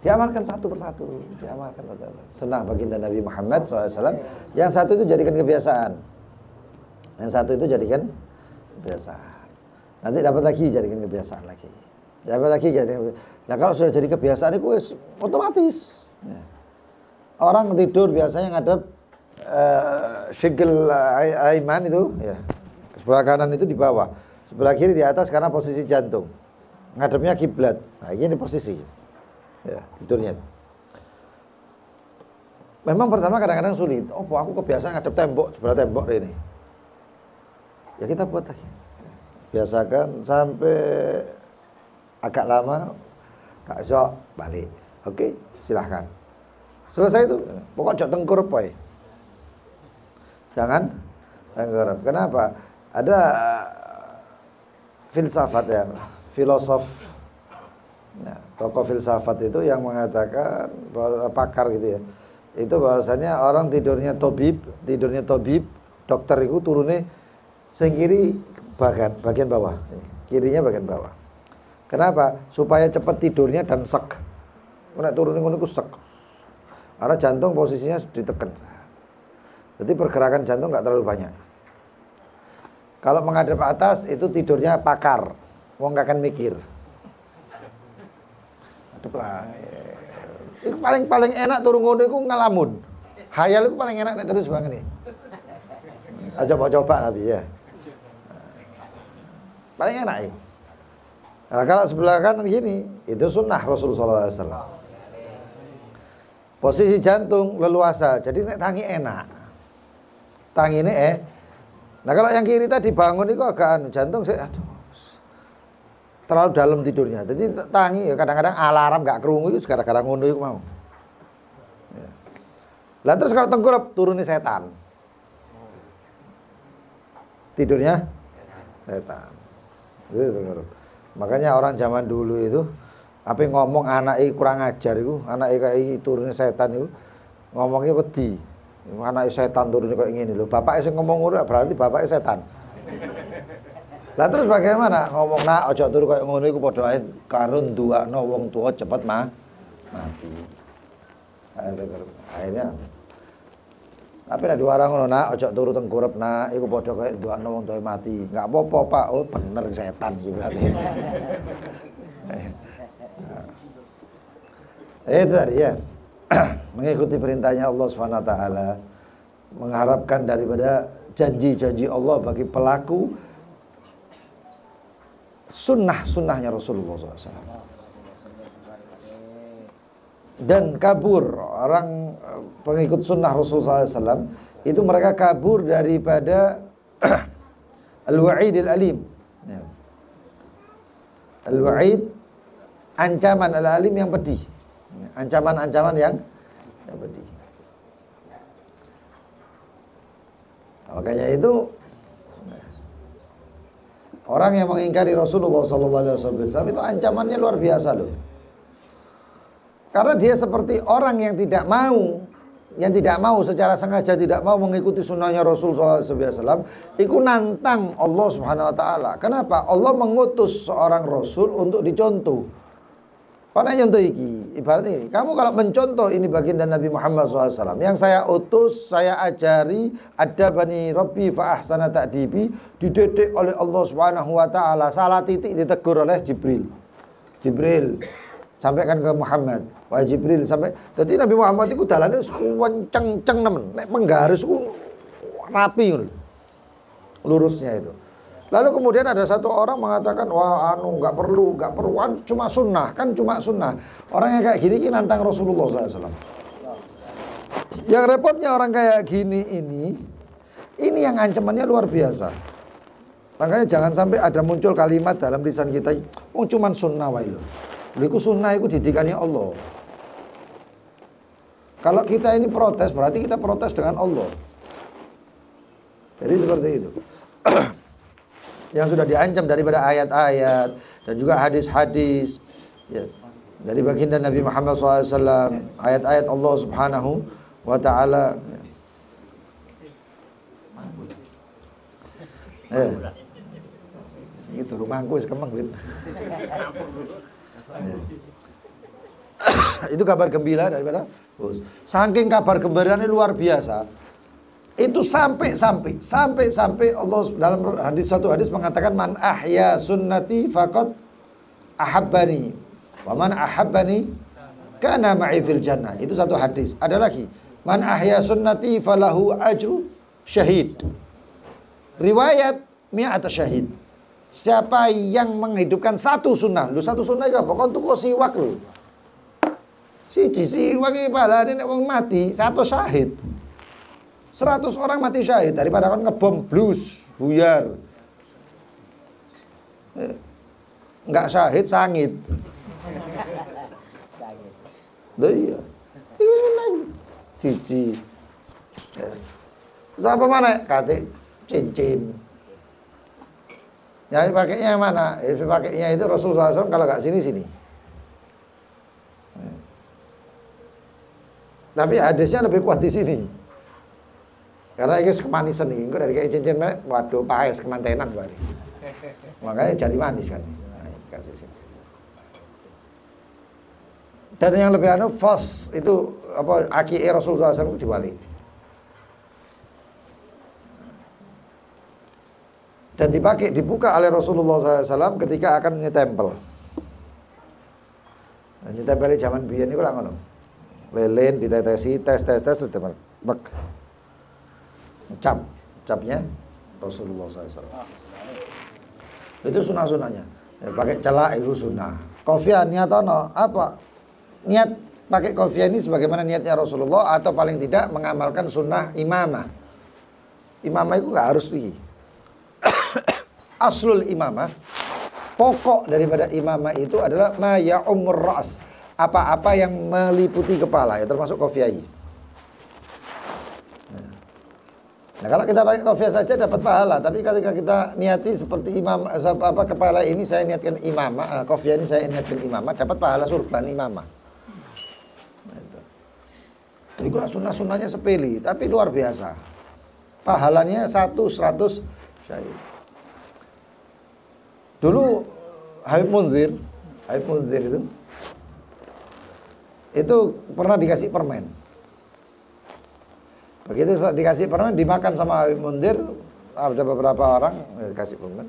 Diamalkan satu persatu. Diamalkan satu persatu. Sunnah baginda Nabi Muhammad SAW. Yang satu itu jadikan kebiasaan. Yang satu itu jadikan kebiasaan. Nanti dapat lagi jadikan kebiasaan lagi. Dapat lagi jadikan kebiasaan. Nah kalau sudah jadi kebiasaan itu otomatis. Ya. Orang tidur biasanya ngadep shigel aiman itu. Ya. Sebelah kanan itu di bawah. Sebelah kiri di atas karena posisi jantung. Ngadepnya kiblat. Nah, ini posisi. Ya, tidurnya. Memang pertama kadang-kadang sulit. Oh, aku kebiasaan ngadep tembok, sebelah tembok ini. Ya kita buat lagi. Biasakan sampai agak lama, Kak Sok balik. Oke, silahkan. Selesai itu. Pokok jok tengkurep poe. Jangan tengkurep. Kenapa? Ada filsafat ya, filosof, nah, tokoh filsafat itu yang mengatakan bahwa, pakar gitu ya, itu bahwasanya orang tidurnya tobib, dokter itu turunnya sing kiri bagian bawah, kirinya bagian bawah. Kenapa? Supaya cepat tidurnya dan sek. Nek turunnya ngono ku sek. Karena jantung posisinya ditekan. Jadi pergerakan jantung nggak terlalu banyak. Kalau menghadap atas itu tidurnya pakar, wong gak akan mikir. Itu paling enak turun ngono iku ngalamun. Hayal itu paling enak nek terus banget nih. Coba tapi ya. paling enak ya. Nah, kalau sebelah kanan gini, itu sunnah Rasulullah SAW. Posisi jantung leluasa, jadi nek tangi enak. Tangi ini Nah kalau yang kiri tadi bangun itu agak jantung saya, aduh, terlalu dalam tidurnya. Jadi tangi ya kadang-kadang alarm gak kerungu itu gara-gara ngono itu mau. Ya. Lah terus kalau tengkurap turuni setan. Tidurnya setan. Itu. Makanya orang zaman dulu itu apa ngomong anaknya kurang ajar itu, anaknya kayak turunnya setan itu ngomongnya wedi. Anaknya setan turunnya kayak gini loh. Bapaknya sing ngomong ngono berarti bapaknya setan. Lah terus bagaimana ngomong nak ojo turu kayak ngono iku padha ae karun duakno wong tua cepet mati. Akhirnya tapi nek diwarang ngono nak ojo turu tengkurep nak iku padha kayak duakno wong tua mati. Enggak apa-apa Pak. Oh bener setan iki berarti. Itu tadi ya. Mengikuti perintahnya Allah Subhanahu wa taala, mengharapkan daripada janji-janji Allah bagi pelaku sunnah-sunnahnya Rasulullah SAW. Dan kabur orang pengikut sunnah Rasulullah SAW itu mereka kabur daripada al-wa'idil alim. Al-wa'id, ancaman al-alim yang pedih. Ancaman-ancaman yang pedih. Makanya itu orang yang mengingkari Rasulullah SAW itu ancamannya luar biasa loh. Karena dia seperti orang yang tidak mau secara sengaja tidak mau mengikuti sunnahnya Rasulullah SAW, itu nantang Allah Subhanahu Wa Taala. Kenapa? Allah mengutus seorang Rasul untuk dicontoh. Karena contoh iki, ibaratnya ini, kamu kalau mencontoh ini baginda Nabi Muhammad SAW, yang saya utus, saya ajari, adabani Rabbi fa ahsana ta'dibi, dididik oleh Allah Subhanahu Wa Taala, salah titik ditegur oleh Jibril. Jibril sampaikan ke Muhammad, wahai Jibril sampai. Jadi Nabi Muhammad itu dalane kenceng-kenceng nemen, nek penggaris ku rapi lurusnya itu. Lalu kemudian ada satu orang mengatakan, wah nggak perlu, cuma sunnah, kan cuma sunnah. Orang yang kayak gini nantang Rasulullah SAW. Yang repotnya orang kayak gini ini yang ancamannya luar biasa. Makanya jangan sampai ada muncul kalimat dalam lisan kita, oh cuma sunnah wae lho. Iku sunnah itu didikannya Allah. Kalau kita ini protes, berarti kita protes dengan Allah. Jadi seperti itu. Yang sudah diancam daripada ayat-ayat dan juga hadis-hadis ya, dari baginda Nabi Muhammad SAW, ayat-ayat Allah Subhanahu wa Ta'ala ya. Gitu rumahku wis kemeng ya. Itu kabar gembira daripada saking kabar gembiranya luar biasa. Itu sampai Allah dalam satu hadis mengatakan man ahya sunnati faqad ahabbani wa man ahabbani kana ma'i fil jannah. Itu satu hadis. Ada lagi man ahya sunnati falahu ajru syahid. Riwayat mi'at syahid. Siapa yang menghidupkan satu sunnah, satu sunnah itu apa? Kon tuku siwak lho. Siji siwak iki pahalane nek wong mati satu syahid. 100 orang mati syahid daripada kan ngebom blus, buyar. Enggak syahid, sangit. Iya. Siji. Siapa mana? Kate cincin. Ya pakainya yang mana? Pakainya itu Rasulullah SAW kalau nggak sini. Tapi hadisnya lebih kuat di sini. Karena itu kemanisan nih, gue dari kayak cincin mana, waduh paes kemantenan gue. Makanya jadi manis kan. Nah, kasih sini. Dan yang lebih fos itu apa aki Rasulullah SAW dibalik. Dan dibuka oleh Rasulullah SAW ketika akan nyetempel. Nah, nyetempelnya zaman biyen itu lah ngono. Lelen ditetesi, tes terus ditempel. Capnya Rasulullah SAW. Itu sunah-sunahnya. Pakai celak itu sunnah. Kofiah niatono apa? Niat pakai kofiah ini sebagaimana niatnya Rasulullah atau paling tidak mengamalkan sunnah imamah. Imamah itu nggak harus tinggi. Aslul imamah, pokok daripada imamah itu adalah ma ya'umur ra's, apa-apa yang meliputi kepala, ya termasuk kofiah. Nah, kalau kita pakai kofiah saja dapat pahala, tapi ketika kita niati seperti imam apa kepala ini saya niatkan imamah, kofiah ini saya niatkan imamah, dapat pahala surban imamah. Jadi kalau sunnah-sunnahnya sepele, tapi luar biasa. Pahalanya 100 syahid. Dulu Habib Munzir itu pernah dikasih permen. Begitu dikasih permen, dimakan sama Habib Munzir, ada beberapa orang dikasih permen.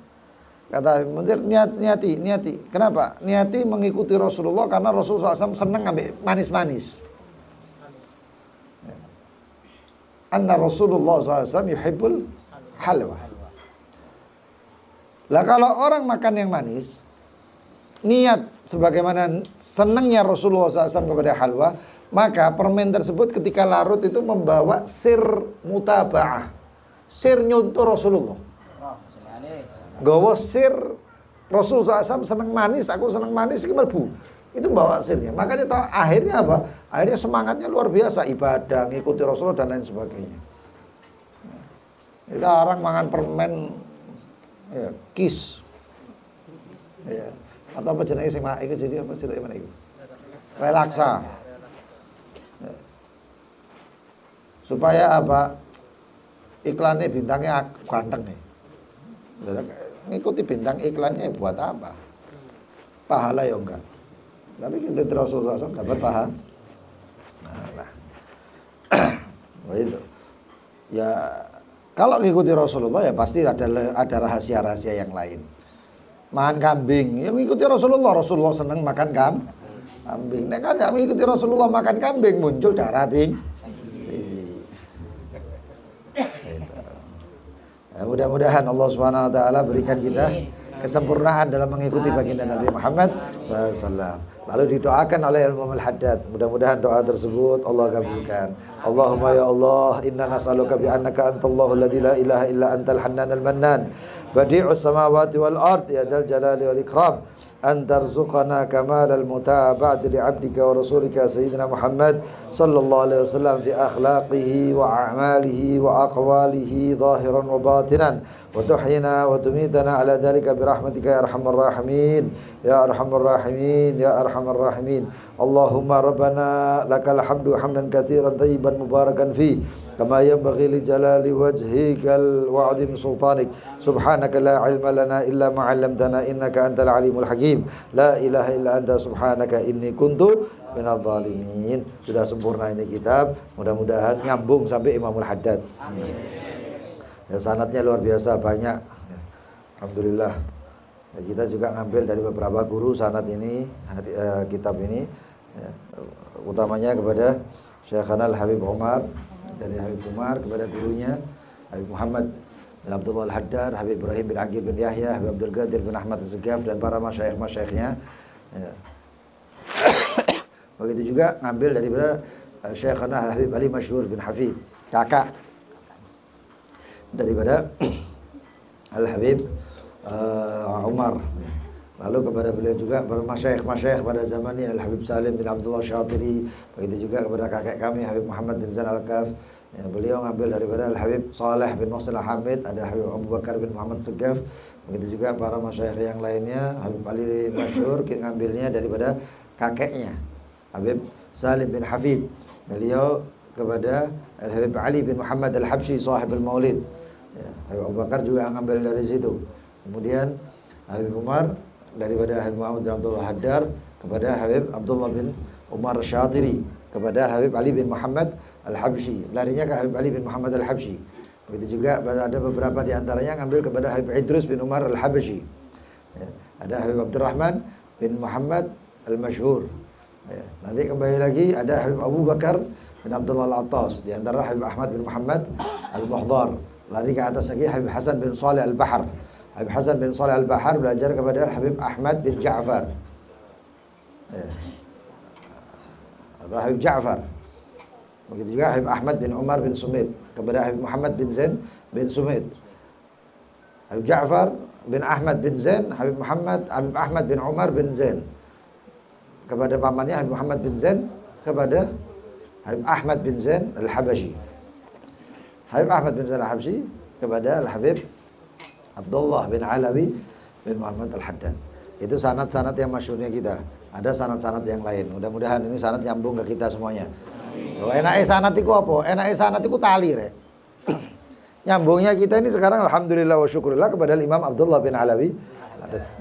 Kata Habib Munzir, niati. Kenapa? Niati mengikuti Rasulullah karena Rasulullah SAW senang ambil manis-manis. Anna Rasulullah SAW yuhibbul halwa. Lah kalau orang makan yang manis, niat sebagaimana senangnya Rasulullah SAW kepada halwa, maka permen tersebut ketika larut itu membawa sir mutaba'ah, sir nyuntuh Rasulullah. Gawa sir Rasulullah SAW senang manis, aku senang manis, itu melbu. Itu bawa sirnya. Makanya akhirnya apa? Akhirnya semangatnya luar biasa, ibadah, ngikuti Rasulullah dan lain sebagainya. Itu orang makan permen ya, kis. Ya. Atau apa jenisnya sih, itu jadi apa sih mana itu? Relaksa. Ya. Supaya apa? Iklannya bintangnya ganteng nih. Ngikuti bintang iklannya buat apa? Pahala ya enggak. Tapi kita Rasulullah SAW dapat paham. Nah, itu. Ya kalau ngikuti Rasulullah ya pasti ada rahasia-rahasia yang lain. Makan kambing, yang ngikuti Rasulullah senang makan kambing. Nek kada mengikuti Rasulullah makan kambing muncul darah tinggi. Ya, mudah-mudahan Allah Subhanahu wa taala berikan kita kesempurnaan dalam mengikuti baginda Nabi Muhammad SAW. Lalu didoakan oleh Imam Al-Haddad. Mudah-mudahan doa tersebut Allah kabulkan. Allahumma ya Allah, inna nas'aluka bi annaka antallahu alladzi la ilaha illa antal hannanal mannan. Badi'us samawati wal ard ya dzal jalali wal ikram. An tarzuqana kamalal mutaba'ati li 'abdika wa rasulika sayyidina Muhammad sallallahu alaihi wasallam fi akhlaqihi wa a'malihi wa aqwalihi zahiran wa batinan. وتحينا وتميتنا على ذلك برحمتك يا أرحم الراحمين يا أرحم الراحمين يا أرحم الراحمين اللهم ربنا لك الحمد حمدا كثيرا طيبا مباركا فيه كما ينبغي لجلال وجهك وعظيم سلطانك سبحانك لا علم لنا إلا ما علمتنا إنك أنت العليم الحكيم لا إله إلا أنت سبحانك إني كنت minal zalimin. Sudah sempurna ini kitab, mudah-mudahan nyambung sampai Imamul Haddad. Ya, sanadnya luar biasa banyak. Ya, alhamdulillah. Ya, kita juga ngambil dari beberapa guru sanad ini, kitab ini. Ya, utamanya kepada Syekhana Al-Habib Umar, dari Habib Umar kepada gurunya Habib Muhammad bin Abdullah Al-Haddad, Habib Ibrahim bin Aqil bin Yahya, Habib Abdul Qadir bin Ahmad Az-Zegaf dan para masyayikh-masyayikhnya. Ya. Begitu juga ngambil daripada Syekhana Al-Habib Ali Masyhur bin Hafid, kakak daripada Al-Habib Umar. Lalu kepada beliau juga masyayikh pada zaman ini Al-Habib Salim bin Abdullah Syatiri. Begitu juga kepada kakek kami Habib Muhammad bin Zain Al-Kaf. Ya, beliau ngambil daripada Al-Habib Saleh bin Muhsin Al-Hamid, ada Habib Abu Bakar bin Muhammad Segaf. Begitu juga para masyayikh yang lainnya, Habib Ali Masyhur ngambilnya daripada kakeknya Habib Salim bin Hafid. Beliau kepada Al-Habib Ali bin Muhammad Al-Habsyi sahib al-Maulid. Ya, Habib Abu Bakar juga ngambil dari situ. Kemudian Habib Umar daripada Habib Muhammad bin Abdullah Haddar kepada Habib Abdullah bin Umar Syatiri kepada Habib Ali bin Muhammad Al-Habsyi. Larinya ke Habib Ali bin Muhammad Al-Habsyi. Begitu juga ada beberapa di antaranya ngambil kepada Habib Idrus bin Umar Al-Habsyi. Ya, ada Habib Abdurrahman bin Muhammad Al-Masyhur. Ya, nanti kembali lagi ada Habib Abu Bakar bin Abdullah Al-Attas, di antara Habib Ahmad bin Muhammad Al-Muhdar. Lari ke atas lagi Habib Hasan bin Saleh Al-Bahar. Habib Hasan bin Shalih Al-Bahar belajar kepada Habib Ahmad bin Ja'far. Ya. Atau Habib Ja'far. Begitu juga Habib Ahmad bin Umar bin Sumit kepada Habib Muhammad bin Zain bin Sumit. Habib Ja'far bin Ahmad bin Zain, Habib Ahmad bin Umar bin Zain kepada pamannya Habib Muhammad bin Zain kepada Habib Ahmad bin Zain Al-Habashi. Habib Ahmad bin Zain Al-Habashi kepada Al-Habib Abdullah bin Alawi bin Muhammad Al-Haddad. Itu sanad-sanad yang masyhurnya kita. Ada sanad-sanad yang lain. Mudah-mudahan ini sanad nyambung ke kita semuanya. Enake sanad iku apa? Enake sanad iku tali rek. Nyambungnya kita ini sekarang alhamdulillah wa syukurillah kepada Imam Abdullah bin Alawi.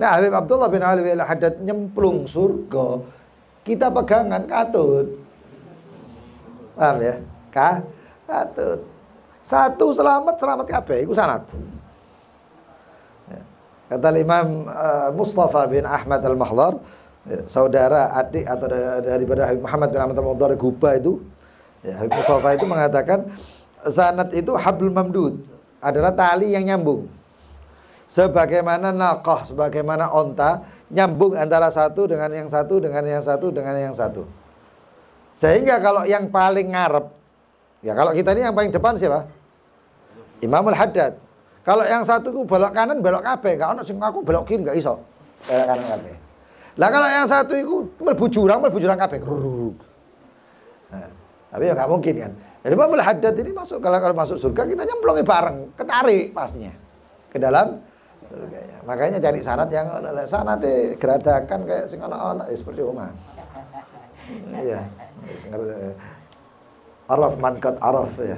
Nah, Habib Abdullah bin Alawi Al-Haddad nyemplung surga. Kita pegangan katut. Paham ya? Katut. Satu selamat kabeh iku sanad. Kata Imam Mustafa bin Ahmad Al-Mahdar, saudara adik atau daripada Habib Muhammad bin Ahmad Al-Mahdar Guba itu, ya, Habib Mustafa itu mengatakan sanad itu hablul mamdud, adalah tali yang nyambung. Sebagaimana naqah, sebagaimana onta nyambung antara satu dengan yang satu dengan yang satu dengan yang satu. Sehingga kalau yang paling ngarep, ya kalau kita ini yang paling depan siapa? Imam Al-Haddad. Kalau yang satu itu belok kanan, belok kabeh, enggak ono sing ngaku belok kiri enggak iso. Belok kanan kabeh. Lah kalau yang satu itu mlebu jurang kabeh. Nah, tapi ya enggak mungkin kan. Jadi Imam Al-Haddad ini masuk, kalau masuk surga kita nyemplungi bareng, ketarik pastinya ke dalam surganya. Makanya cari sanad yang sanate geradakan kayak sing ana seperti omah. Iya. Araf mankat araf ya.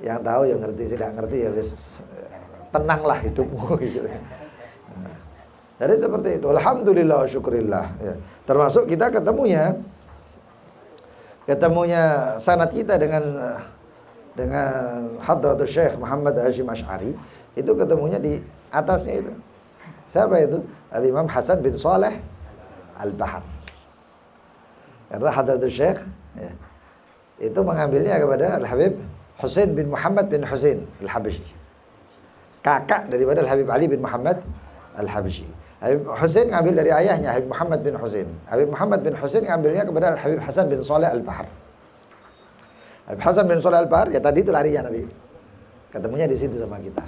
Yang tahu yang ngerti, tidak ngerti ya wis tenanglah hidupmu gitu. Jadi seperti itu. Alhamdulillah wa syukurillah ya. Termasuk kita ketemunya sanad kita dengan Hadratus Syekh Muhammad Hashim Asy'ari itu ketemunya di atasnya itu. Siapa itu? Al-Imam Hasan bin Shalih Al-Bahar. Karena Hadratus Syekh ya, itu mengambilnya kepada Al-Habib Husain bin Muhammad bin Husain Al-Habashi. Kakak daripada Al-Habib Ali bin Muhammad Al-Habashi. Habib Husain ngambil dari ayahnya Habib Muhammad bin Husain. Habib Muhammad bin Husain ngambilnya kepada Al-Habib Hasan bin Shalih Al-Bahar. Habib Hasan bin Shalih Al-Bahar ya tadi itu larinya Nabi. Ketemunya di situ sama kita.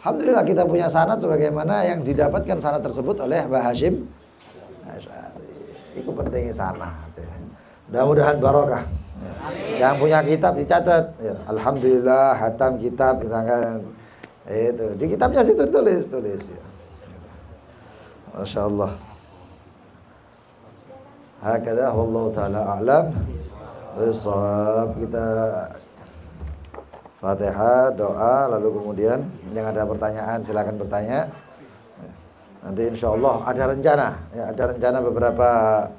Alhamdulillah kita punya sanad sebagaimana yang didapatkan sanad tersebut oleh Mbah Hashim Asy'ari. Itu pentingnya sanad. Mudah-mudahan barokah. Yang punya kitab dicatat ya, alhamdulillah hatam kitab misalkan itu di kitabnya situ tulis ya. Masya Allah. Hakadha wallahu taala a'lam bisawab. Kita Fatihah, doa, lalu kemudian yang ada pertanyaan silakan bertanya. Nanti insya Allah ada rencana beberapa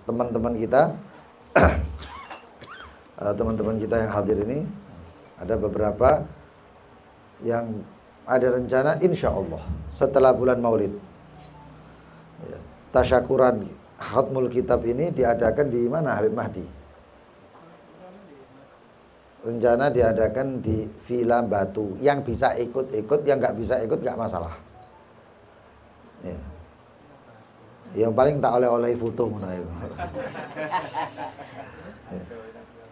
teman-teman kita teman-teman kita yang hadir ini ada beberapa yang ada rencana insya Allah setelah bulan Maulid ya, tasyakuran khatmul kitab ini diadakan di mana Habib Mahdi. Rencana diadakan di Villa Batu. Yang bisa ikut, yang nggak bisa ikut nggak masalah. Ya. Yang paling tak oleh foto mana ya.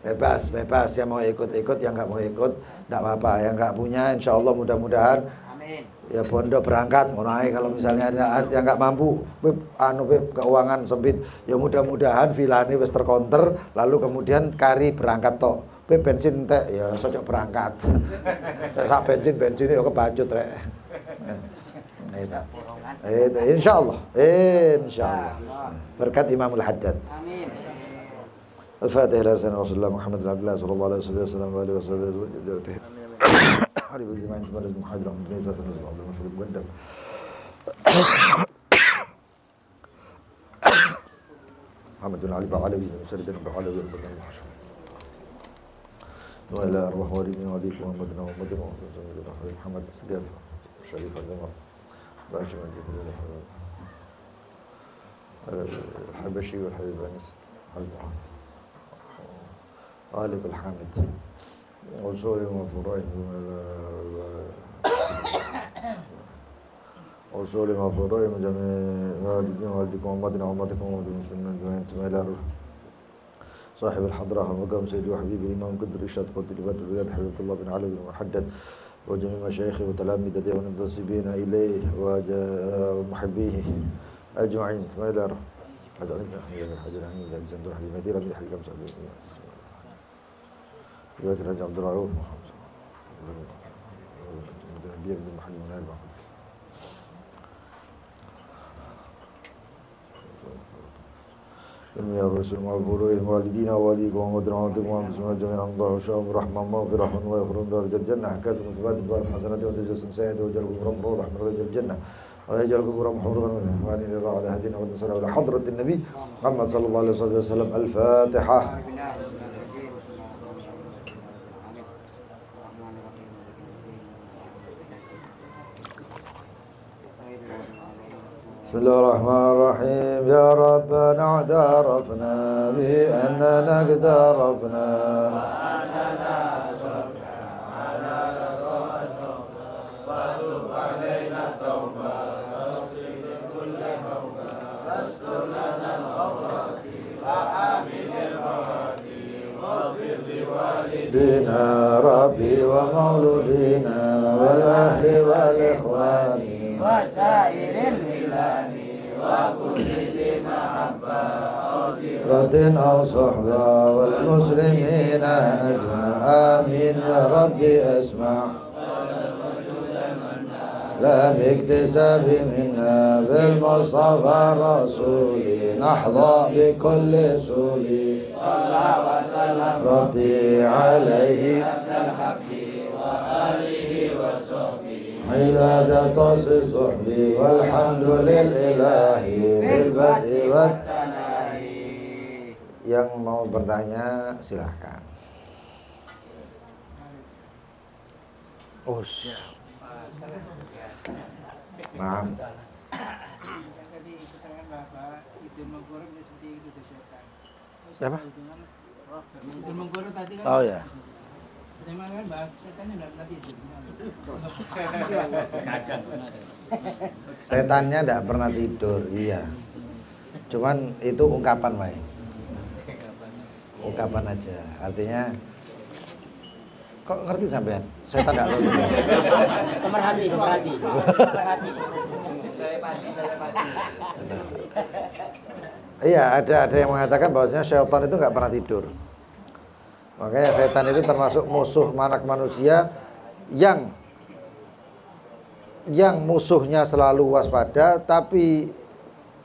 Bebas yang mau ikut, yang nggak mau ikut nggak apa-apa, yang nggak punya insya Allah mudah-mudahan ya pondok berangkat mulai. Kalau misalnya ada yang nggak mampu keuangan sempit ya mudah-mudahan villa ini wis terkonter, lalu kemudian kari berangkat tok bensin teh ya sojok berangkat sak bensin ya kebacut rek itu insya Allah berkat Imamul Haddad. الفاتحة إلى رسول الله محمد بن عبد الله صلى الله عليه وسلم وآله وصحبه أجمعين. حرب الجماعة تبارك المحاضرة من بني ساسن رسول الله المفروض مقدم. محمد بن علي بعلوي وسيدنا بعلوي البرنامج المشهور. وإلى أرواح والدين وأبيك محمد محمد محمد السقاف الشريف الجمال باشا من جبل الحبشي والحبيب أنس غالب الحامد وصول وفرائه وصولهم وفروعهم وجميع والدين والديكم وأمتنا وأمتكم وأمة المسلمين أجمعين ثم إلى روح صاحب الحضرة ومقام سيدي وحبيبي الإمام قدر الإرشاد قلت لبات البلاد حبيب الله بن علي بن محدد وجميع مشايخه وتلامذته والمنتسبين إليه ومحبيه أجمعين ثم إلى روح حجر الحميد الجندور حبيب مدير من حجر مسعود رواية الرجل عبد الرؤوف النبي بن محمد بن آل محمد يا رسول الله الوالدين ووالديكم ومدرعاتكم وانتم جميعا الله وشاء رحمة مغفرة ويغفرون درجة الجنة حكاية مثبات الضعف حسنات وتجسس سيد وجلكم رب روضة من رضي الجنة ويجعلكم رب محفوظا من إخواني لله على هدينا ونصلي على حضرة النبي محمد صلى الله عليه وسلم الفاتحة. بسم الله الرحمن الرحيم يا ربنا اعترفنا بأننا قد عرفنا وأننا أسرفنا على رضا التوبة وتب علينا التوبة واغفر كل موتى واستر لنا العورات وآمن المواتي واغفر لوالدينا ربي ومولودينا والأهل والإخوان وسائر البلاد وكل ذي محبة رد أو صحبة والمسلمين أجمع آمين يا ربي أسمع لا باكتساب منا بالمصطفى رسولي نحظى بكل سولي صلى وسلم ربي عليه وآله وصحبه عبادة صحبي والحمد لله بالبدء والتناهي. Yang mau bertanya silahkan. Maaf. Siapa? Oh ya. Setannya tidak pernah tidur, iya. Cuman itu ungkapan, Mai. Ungkapan aja. Artinya, kok ngerti sampean? Setan tidak tahu. Pemerhati. Iya, ada yang mengatakan bahwasanya syaitan itu nggak pernah tidur. Makanya setan itu termasuk musuh anak manusia yang musuhnya selalu waspada, tapi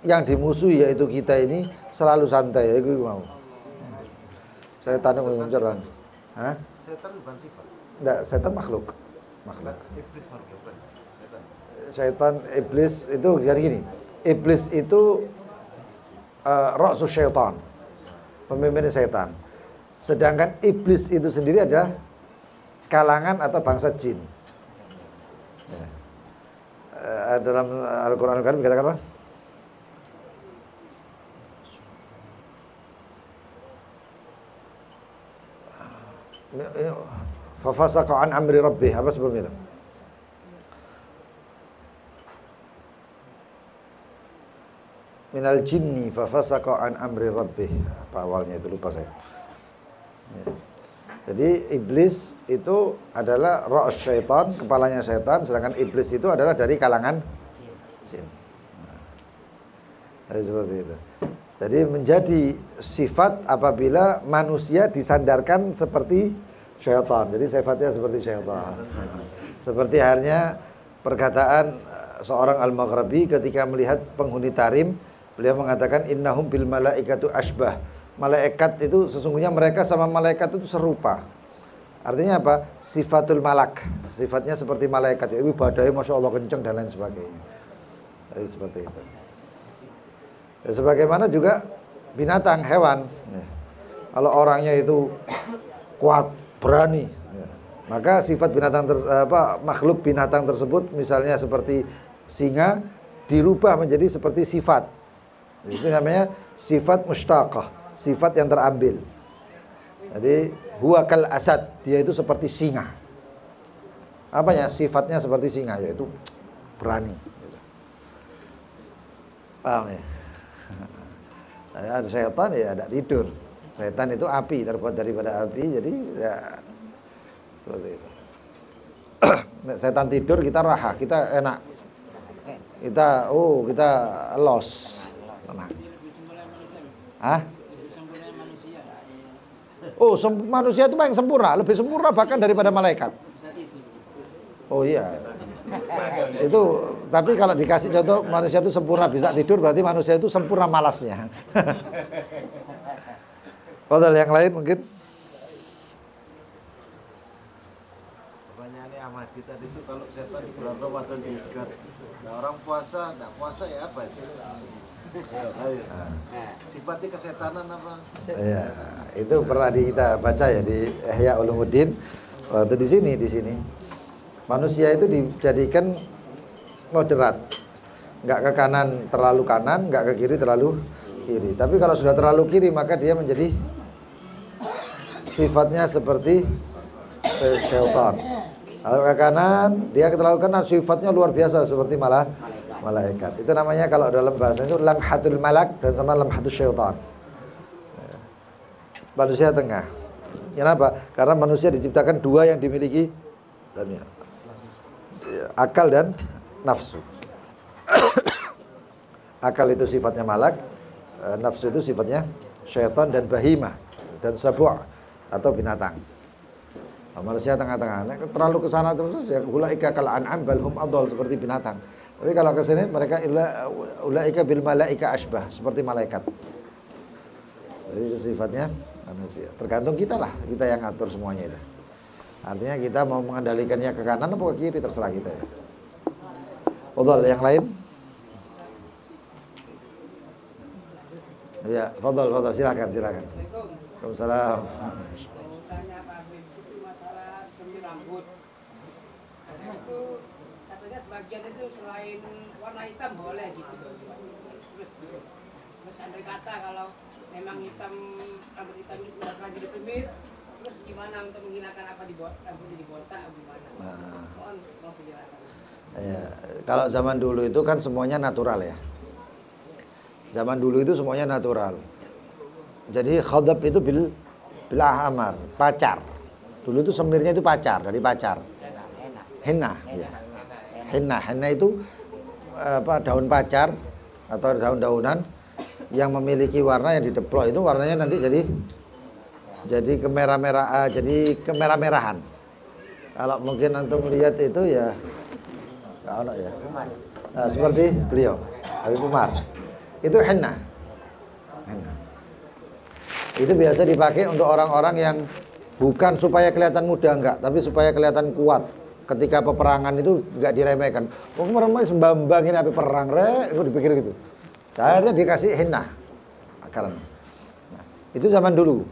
yang dimusuhi yaitu kita ini selalu santai. Itu mau. Setan itu mengincar kan? Hah? Setan bukan sifat. Enggak, setan makhluk. Iblis makhluk kan? Setan iblis itu jadi gini. Iblis itu ra'sus syaitan. Pemimpin setan. Sedangkan iblis itu sendiri adalah kalangan atau bangsa jin. Ya. Dalam Al-Quran Al-Karim dikatakan apa? Fafasaqa an amri rabbih. Apa sebelum itu? Minal jinni fafasaqa an amri rabbih. Apa awalnya itu lupa saya. Ya. Jadi iblis itu adalah ra's syaitan, kepalanya setan, sedangkan iblis itu adalah dari kalangan jin. Jadi seperti itu. Jadi menjadi sifat apabila manusia disandarkan seperti syaitan. Jadi sifatnya seperti syaitan. Seperti halnya perkataan seorang Al-Maghribi ketika melihat penghuni Tarim, beliau mengatakan innahum bil malaikatu asbah. Malaikat itu sesungguhnya mereka sama malaikat itu serupa. Artinya apa? Sifatul malak. Sifatnya seperti malaikat. Itu badai Masya Allah kenceng dan lain sebagainya. Jadi seperti itu. Ya, sebagaimana juga binatang, hewan. Ya. Kalau orangnya itu kuat, berani, ya, maka sifat binatang makhluk binatang tersebut misalnya seperti singa dirubah menjadi seperti sifat. Itu namanya sifat mustaqah, sifat yang terambil. Jadi huwa kal asad, dia itu seperti singa. Apanya? Sifatnya seperti singa, yaitu berani. Paham ya? Ada setan ya ada tidur. Setan itu api, terbuat daripada api, jadi ya seperti itu. Setan tidur kita raha, kita enak. Kita los. Tenang. Hah? Oh, manusia itu paling sempurna, lebih sempurna bahkan daripada malaikat. Oh iya. Itu tapi kalau dikasih contoh manusia itu sempurna bisa tidur, berarti manusia itu sempurna malasnya. Padahal yang lain mungkin. Pertanyaannya Ahmad kita itu kalau setan di bulan Ramadan diikat. Nah, orang puasa, enggak puasa ya apa itu? Ayo. Sifatnya kesetanan apa? Ya, itu pernah kita baca ya di Ihya Ulumuddin. Waktu di sini. Manusia itu dijadikan moderat. Enggak ke kanan terlalu kanan, enggak ke kiri terlalu kiri. Tapi kalau sudah terlalu kiri maka dia menjadi sifatnya seperti syaitan. Kalau ke kanan, dia terlalu kanan sifatnya luar biasa seperti malaikat. Itu namanya kalau dalam bahasa itu lamhatul malak dan sama lamhatul syaitan. Manusia tengah. Kenapa? Karena manusia diciptakan dua yang dimiliki akal dan nafsu. Akal itu sifatnya malak, nafsu itu sifatnya syaitan dan bahimah dan sabu' atau binatang. Manusia tengah-tengah. Terlalu ke sana terus ya ulaika kal an'am bal hum adall, seperti binatang. Tapi kalau ke sini mereka ulaika bil malaika asbah, seperti malaikat. Jadi itu sifatnya manusia. Tergantung kita lah, kita yang ngatur semuanya itu. Artinya kita mau mengendalikannya ke kanan atau ke kiri terserah kita ya. Fadhal yang lain? Ya, fadhal silakan. Waalaikumsalam. Tanya Pak Habib itu masalah semir rambut. Karena itu katanya sebagian itu selain warna hitam boleh gitu. Terus andai kata kalau memang rambut hitam itu sudah lagi disemir, terus gimana untuk menghilangkan apa rambutnya dibotak atau gimana? Mohon penjelasan. Ya, kalau zaman dulu itu kan semuanya natural ya. Zaman dulu itu semuanya natural. Jadi khadab itu bil ahmar, pacar. Dulu itu semirnya itu pacar, dari pacar. Henna, ya. Henna itu daun pacar atau daun-daunan yang memiliki warna yang dideplok itu warnanya nanti jadi kemerah-merahan. Kalau mungkin antum lihat itu ya ya. Nah, seperti beliau, Habib Umar. Itu henna. Itu biasa dipakai untuk orang-orang yang bukan supaya kelihatan muda enggak, tapi supaya kelihatan kuat. Ketika peperangan itu enggak diremehkan. Mereka sembambangin api perang, itu dipikir gitu. Akhirnya dikasih henna. Karena itu zaman dulu.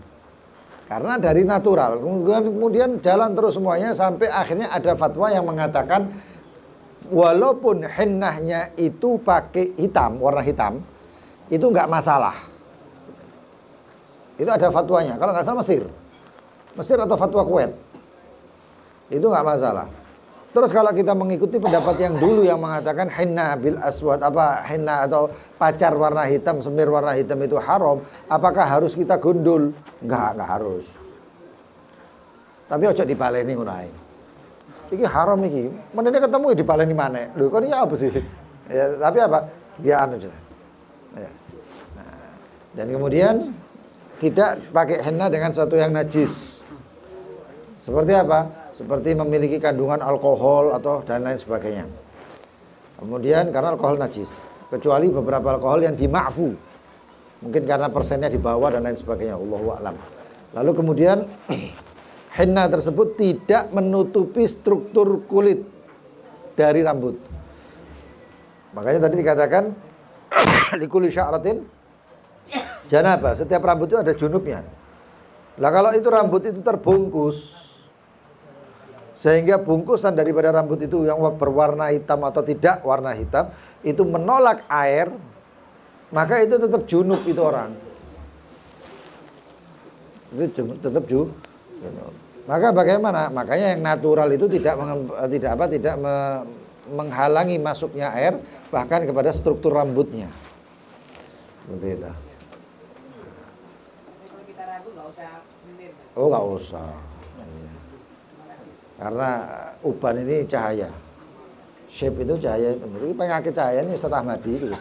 Karena dari natural, kemudian jalan terus semuanya sampai akhirnya ada fatwa yang mengatakan walaupun hennahnya itu pakai hitam, warna hitam, itu enggak masalah. Itu ada fatwanya. Kalau nggak salah Mesir atau fatwa Kuwait, itu nggak masalah. Terus kalau kita mengikuti pendapat yang dulu yang mengatakan henna bil aswad, henna atau pacar warna hitam, semir warna hitam itu haram, apakah harus kita gundul? Nggak harus. Tapi ojo dibaleni ngono. Iki haram iki. Menene ketemu ya dibaleni maneh. Lho kok ini apa sih? Ya, tapi apa? Biar anu aja. Ya. Nah, dan kemudian tidak pakai henna dengan sesuatu yang najis. Seperti apa? Seperti memiliki kandungan alkohol atau dan lain sebagainya. Kemudian karena alkohol najis, kecuali beberapa alkohol yang dima'fu. Mungkin karena persennya di bawah dan lain sebagainya, Allahu a'lam. Lalu kemudian henna tersebut tidak menutupi struktur kulit dari rambut. Makanya tadi dikatakan likulli sya'ratin janabah, setiap rambut itu ada junubnya. Lah kalau itu rambut itu terbungkus, sehingga bungkusan daripada rambut itu yang berwarna hitam atau tidak warna hitam itu menolak air, maka itu tetap junub itu orang. Itu tetap junub. Maka bagaimana? Makanya yang natural itu tidak menghalangi masuknya air bahkan kepada struktur rambutnya. Seperti itu. Tapi kalau kita ragu nggak usah semir. Oh, nggak usah. Karena uban ini cahaya. Shape itu cahaya itu. Ini penyakit cahaya ini Ustaz Ahmadi itu.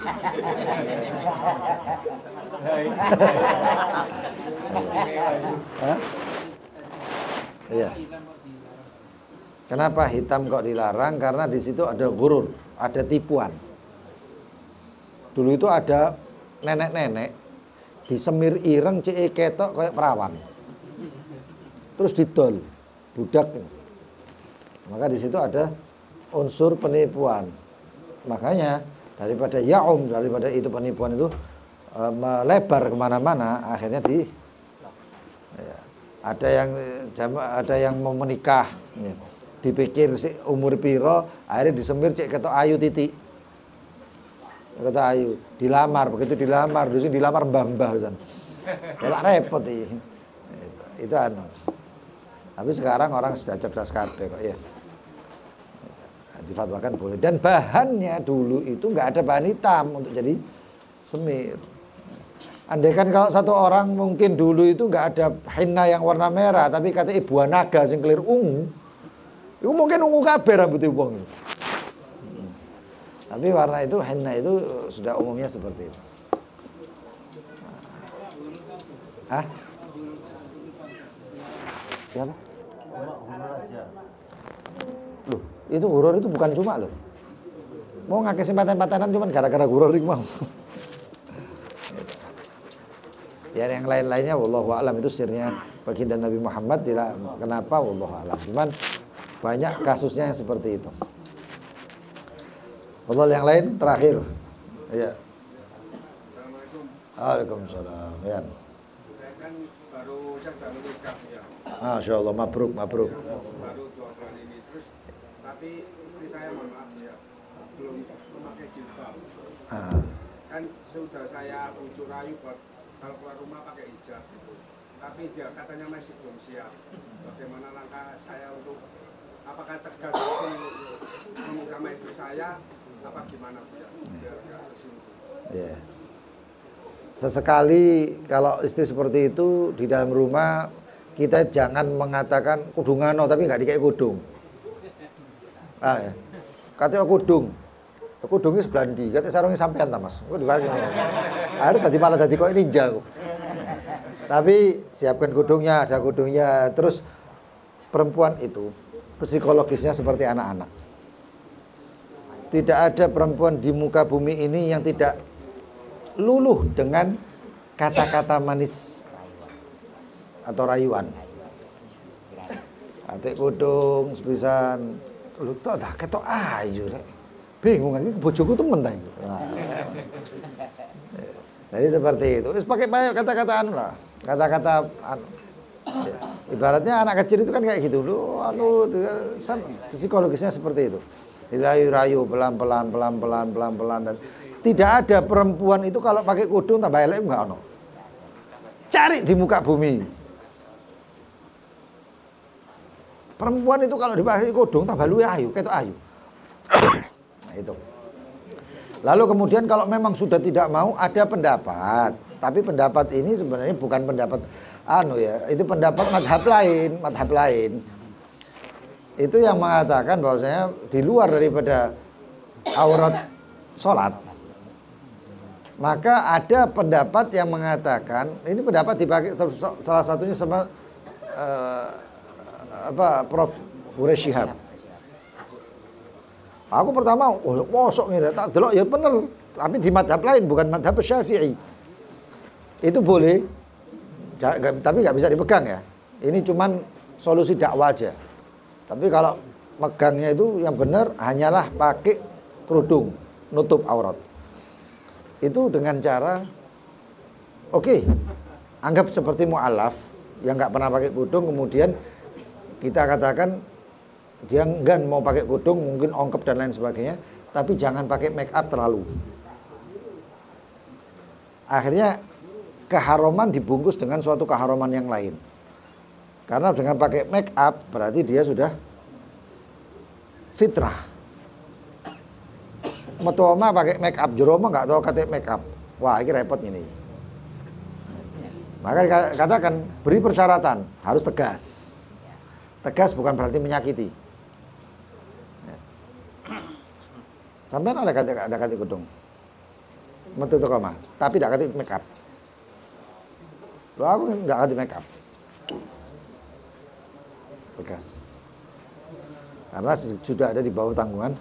Hah? Iya. Kenapa hitam kok dilarang? Karena di situ ada gurur, ada tipuan. Dulu itu ada nenek-nenek disemir ireng cek ketok kayak perawan. Terus didol budak. Maka di situ ada unsur penipuan. Makanya daripada daripada itu penipuan itu melebar kemana-mana, akhirnya ada yang mau menikah, ya. Dipikir si umur piro, akhirnya disemir cek ketok ayu titik. Ketok ayu, dilamar, begitu dilamar mbah-mbah Ustaz. Ya repot iki. Itu anu. Tapi sekarang orang sudah cerdas kabeh kok ya. Difatwakan boleh. Dan bahannya dulu itu nggak ada bahan hitam untuk jadi semir. Andaikan kalau satu orang mungkin dulu itu nggak ada henna yang warna merah, tapi kata ibu naga sing kelir ungu, itu mungkin ungu kabeh rambutnya wong. Tapi warna itu henna itu sudah umumnya seperti itu. Hah? Siapa? Loh, itu horor itu bukan cuma loh. Mau ngake paten-patenan cuman gara-gara horor itu mau. Ya yang lain-lainnya wallahu a'lam itu sirnya baginda Nabi Muhammad tidak kenapa wallahu a'lam. Cuman banyak kasusnya yang seperti itu. Allah yang lain terakhir. Ya. Waalaikumsalam. Ya. Saya kan baru saja menikah ya. Masya Allah, mabruk. Baru 2 bulan ini terus, tapi istri saya mohon maaf ya, belum memakai jilbab. Kan sudah saya bujuk rayu buat kalau keluar rumah pakai hijab gitu. Tapi dia katanya masih belum siap. Bagaimana langkah saya untuk apakah tegas ngomong sama istri saya apa gimana biar nggak tersinggung? Ya. Sesekali kalau istri seperti itu di dalam rumah kita jangan mengatakan kudungano tapi nggak dikasih kudung. Ya. Katanya kudung. Kudungnya sebelah ndi? Katanya sarungnya sampean ta Mas. Kok dibalik. Akhirnya tadi malah tadi kok ninja kok. Tapi siapkan kudungnya, ada kudungnya. Terus perempuan itu psikologisnya seperti anak-anak. Tidak ada perempuan di muka bumi ini yang tidak luluh dengan kata-kata manis atau rayuan. Atik kudung sepisan lu tok dah ketok ayu rek. Bingung lagi bojoku temen ta iki. Jadi seperti itu. Wis pakai kata-kata anu lah. Kata-kata ya. Ibaratnya anak kecil itu kan kayak gitu loh. Psikologisnya seperti itu. Dirayu-rayu pelan-pelan dan tidak ada perempuan itu kalau pakai kudung tambah elek enggak ono. Cari di muka bumi. Perempuan itu kalau dipakai kudung tambah luwih ayu, ketok ayu. Nah, itu. Lalu kemudian kalau memang sudah tidak mau ada pendapat, tapi pendapat ini sebenarnya bukan pendapat itu pendapat madhab lain. Itu yang mengatakan bahwasanya di luar daripada aurat sholat. Maka ada pendapat yang mengatakan, ini pendapat dipakai salah satunya sama Prof. Hurez Shihab. Aku pertama, mosok nih, tak delok ya bener. Tapi di madhab lain, bukan madhab Syafi'i. Itu boleh, tapi nggak bisa dipegang ya. Ini cuman solusi dakwah aja. Tapi kalau megangnya itu yang benar hanyalah pakai kerudung, nutup aurat. Itu dengan cara, anggap seperti mu'alaf yang nggak pernah pakai kerudung, kemudian kita katakan dia enggan mau pakai kudung, mungkin ongkep dan lain sebagainya, tapi jangan pakai make up terlalu. Akhirnya keharuman dibungkus dengan suatu keharuman yang lain. Karena dengan pakai make up berarti dia sudah fitrah. Metu oma pakai make up, jero oma enggak tahu kate make up. Wah, ini repot ini. Maka katakan beri persyaratan, harus tegas. Tegas bukan berarti menyakiti. Sampai oleh kata kudung. Metu toko mah, tapi tidak kata make up. Lo aku nggak kata make up. Tegas. Karena sudah ada di bawah tanggungan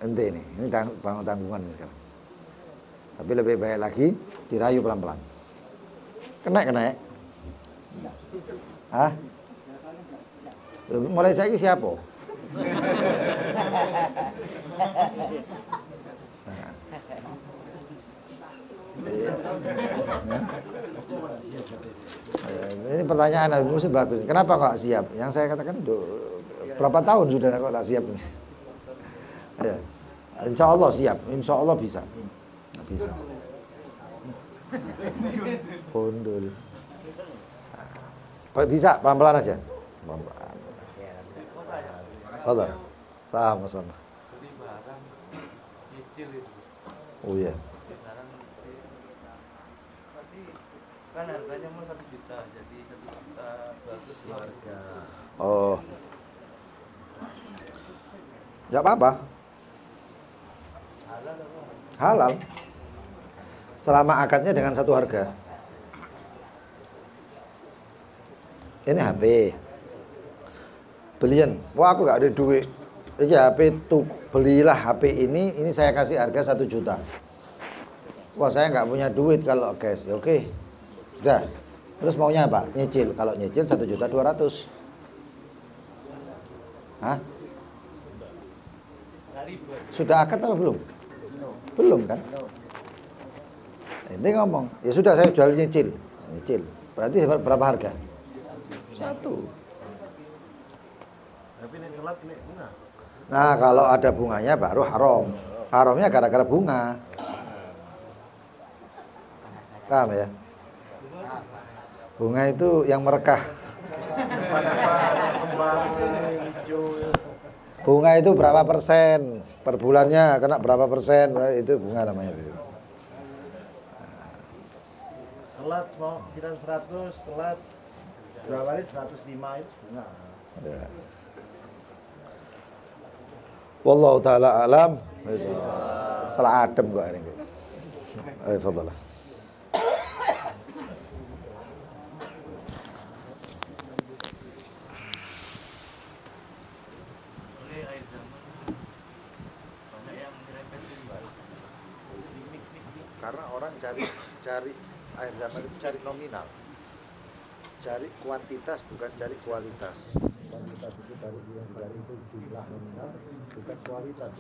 ente ini. Ini tanggungan ini sekarang. Tapi lebih baik lagi dirayu pelan-pelan. Kena. Hah? Mulai saya siapa? Ini pertanyaan Habib Muslim bagus. Kenapa kok siap? Yang saya katakan berapa tahun sudah kok tak siap ini? Ya. Insya Allah siap. Insya Allah bisa. Bisa. Kondul. Bisa pelan-pelan aja. Pelan-pelan. Salah. Sama. Beli barang nyicil itu. Oh iya. Tapi kan harganya mau 1 juta, jadi 1 juta bagus harga. Oh. Enggak apa-apa. Halal apa? Halal. Selama akadnya dengan satu harga. Ini HP. Belian. Wah, aku nggak ada duit. Ini HP tuh, belilah HP ini saya kasih harga 1 juta. Wah, saya nggak punya duit kalau cash. Ya, oke. Sudah. Terus maunya apa? Nyicil. Kalau nyicil 1.200.000. Hah? Sudah akad apa belum? Belum kan? Ini ngomong, ya sudah saya jual nyicil. Nyicil. Berarti berapa harga? 1. Tapi ini telat ini bunga. Nah, kalau ada bunganya baru haram. Haramnya gara-gara bunga. Paham ya? Bunga itu yang merekah. Bunga itu berapa persen? Per bulannya kena berapa persen? Itu bunga namanya. Telat mau kita 100, telat berapa kali 105 itu bunga. Ya. Wallahu taala alam. Salah adem kok ini. Ayo fadhal. Oleh air zaman banyak yang direpetin baru. Karena orang cari akhir zaman itu cari nominal, cari kuantitas bukan cari kualitas. Kuantitas itu dari itu jumlah nominal, bukan kualitas.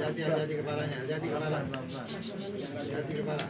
Hati-hati kepalanya, hati-hati kepala. Hati-hati kepala.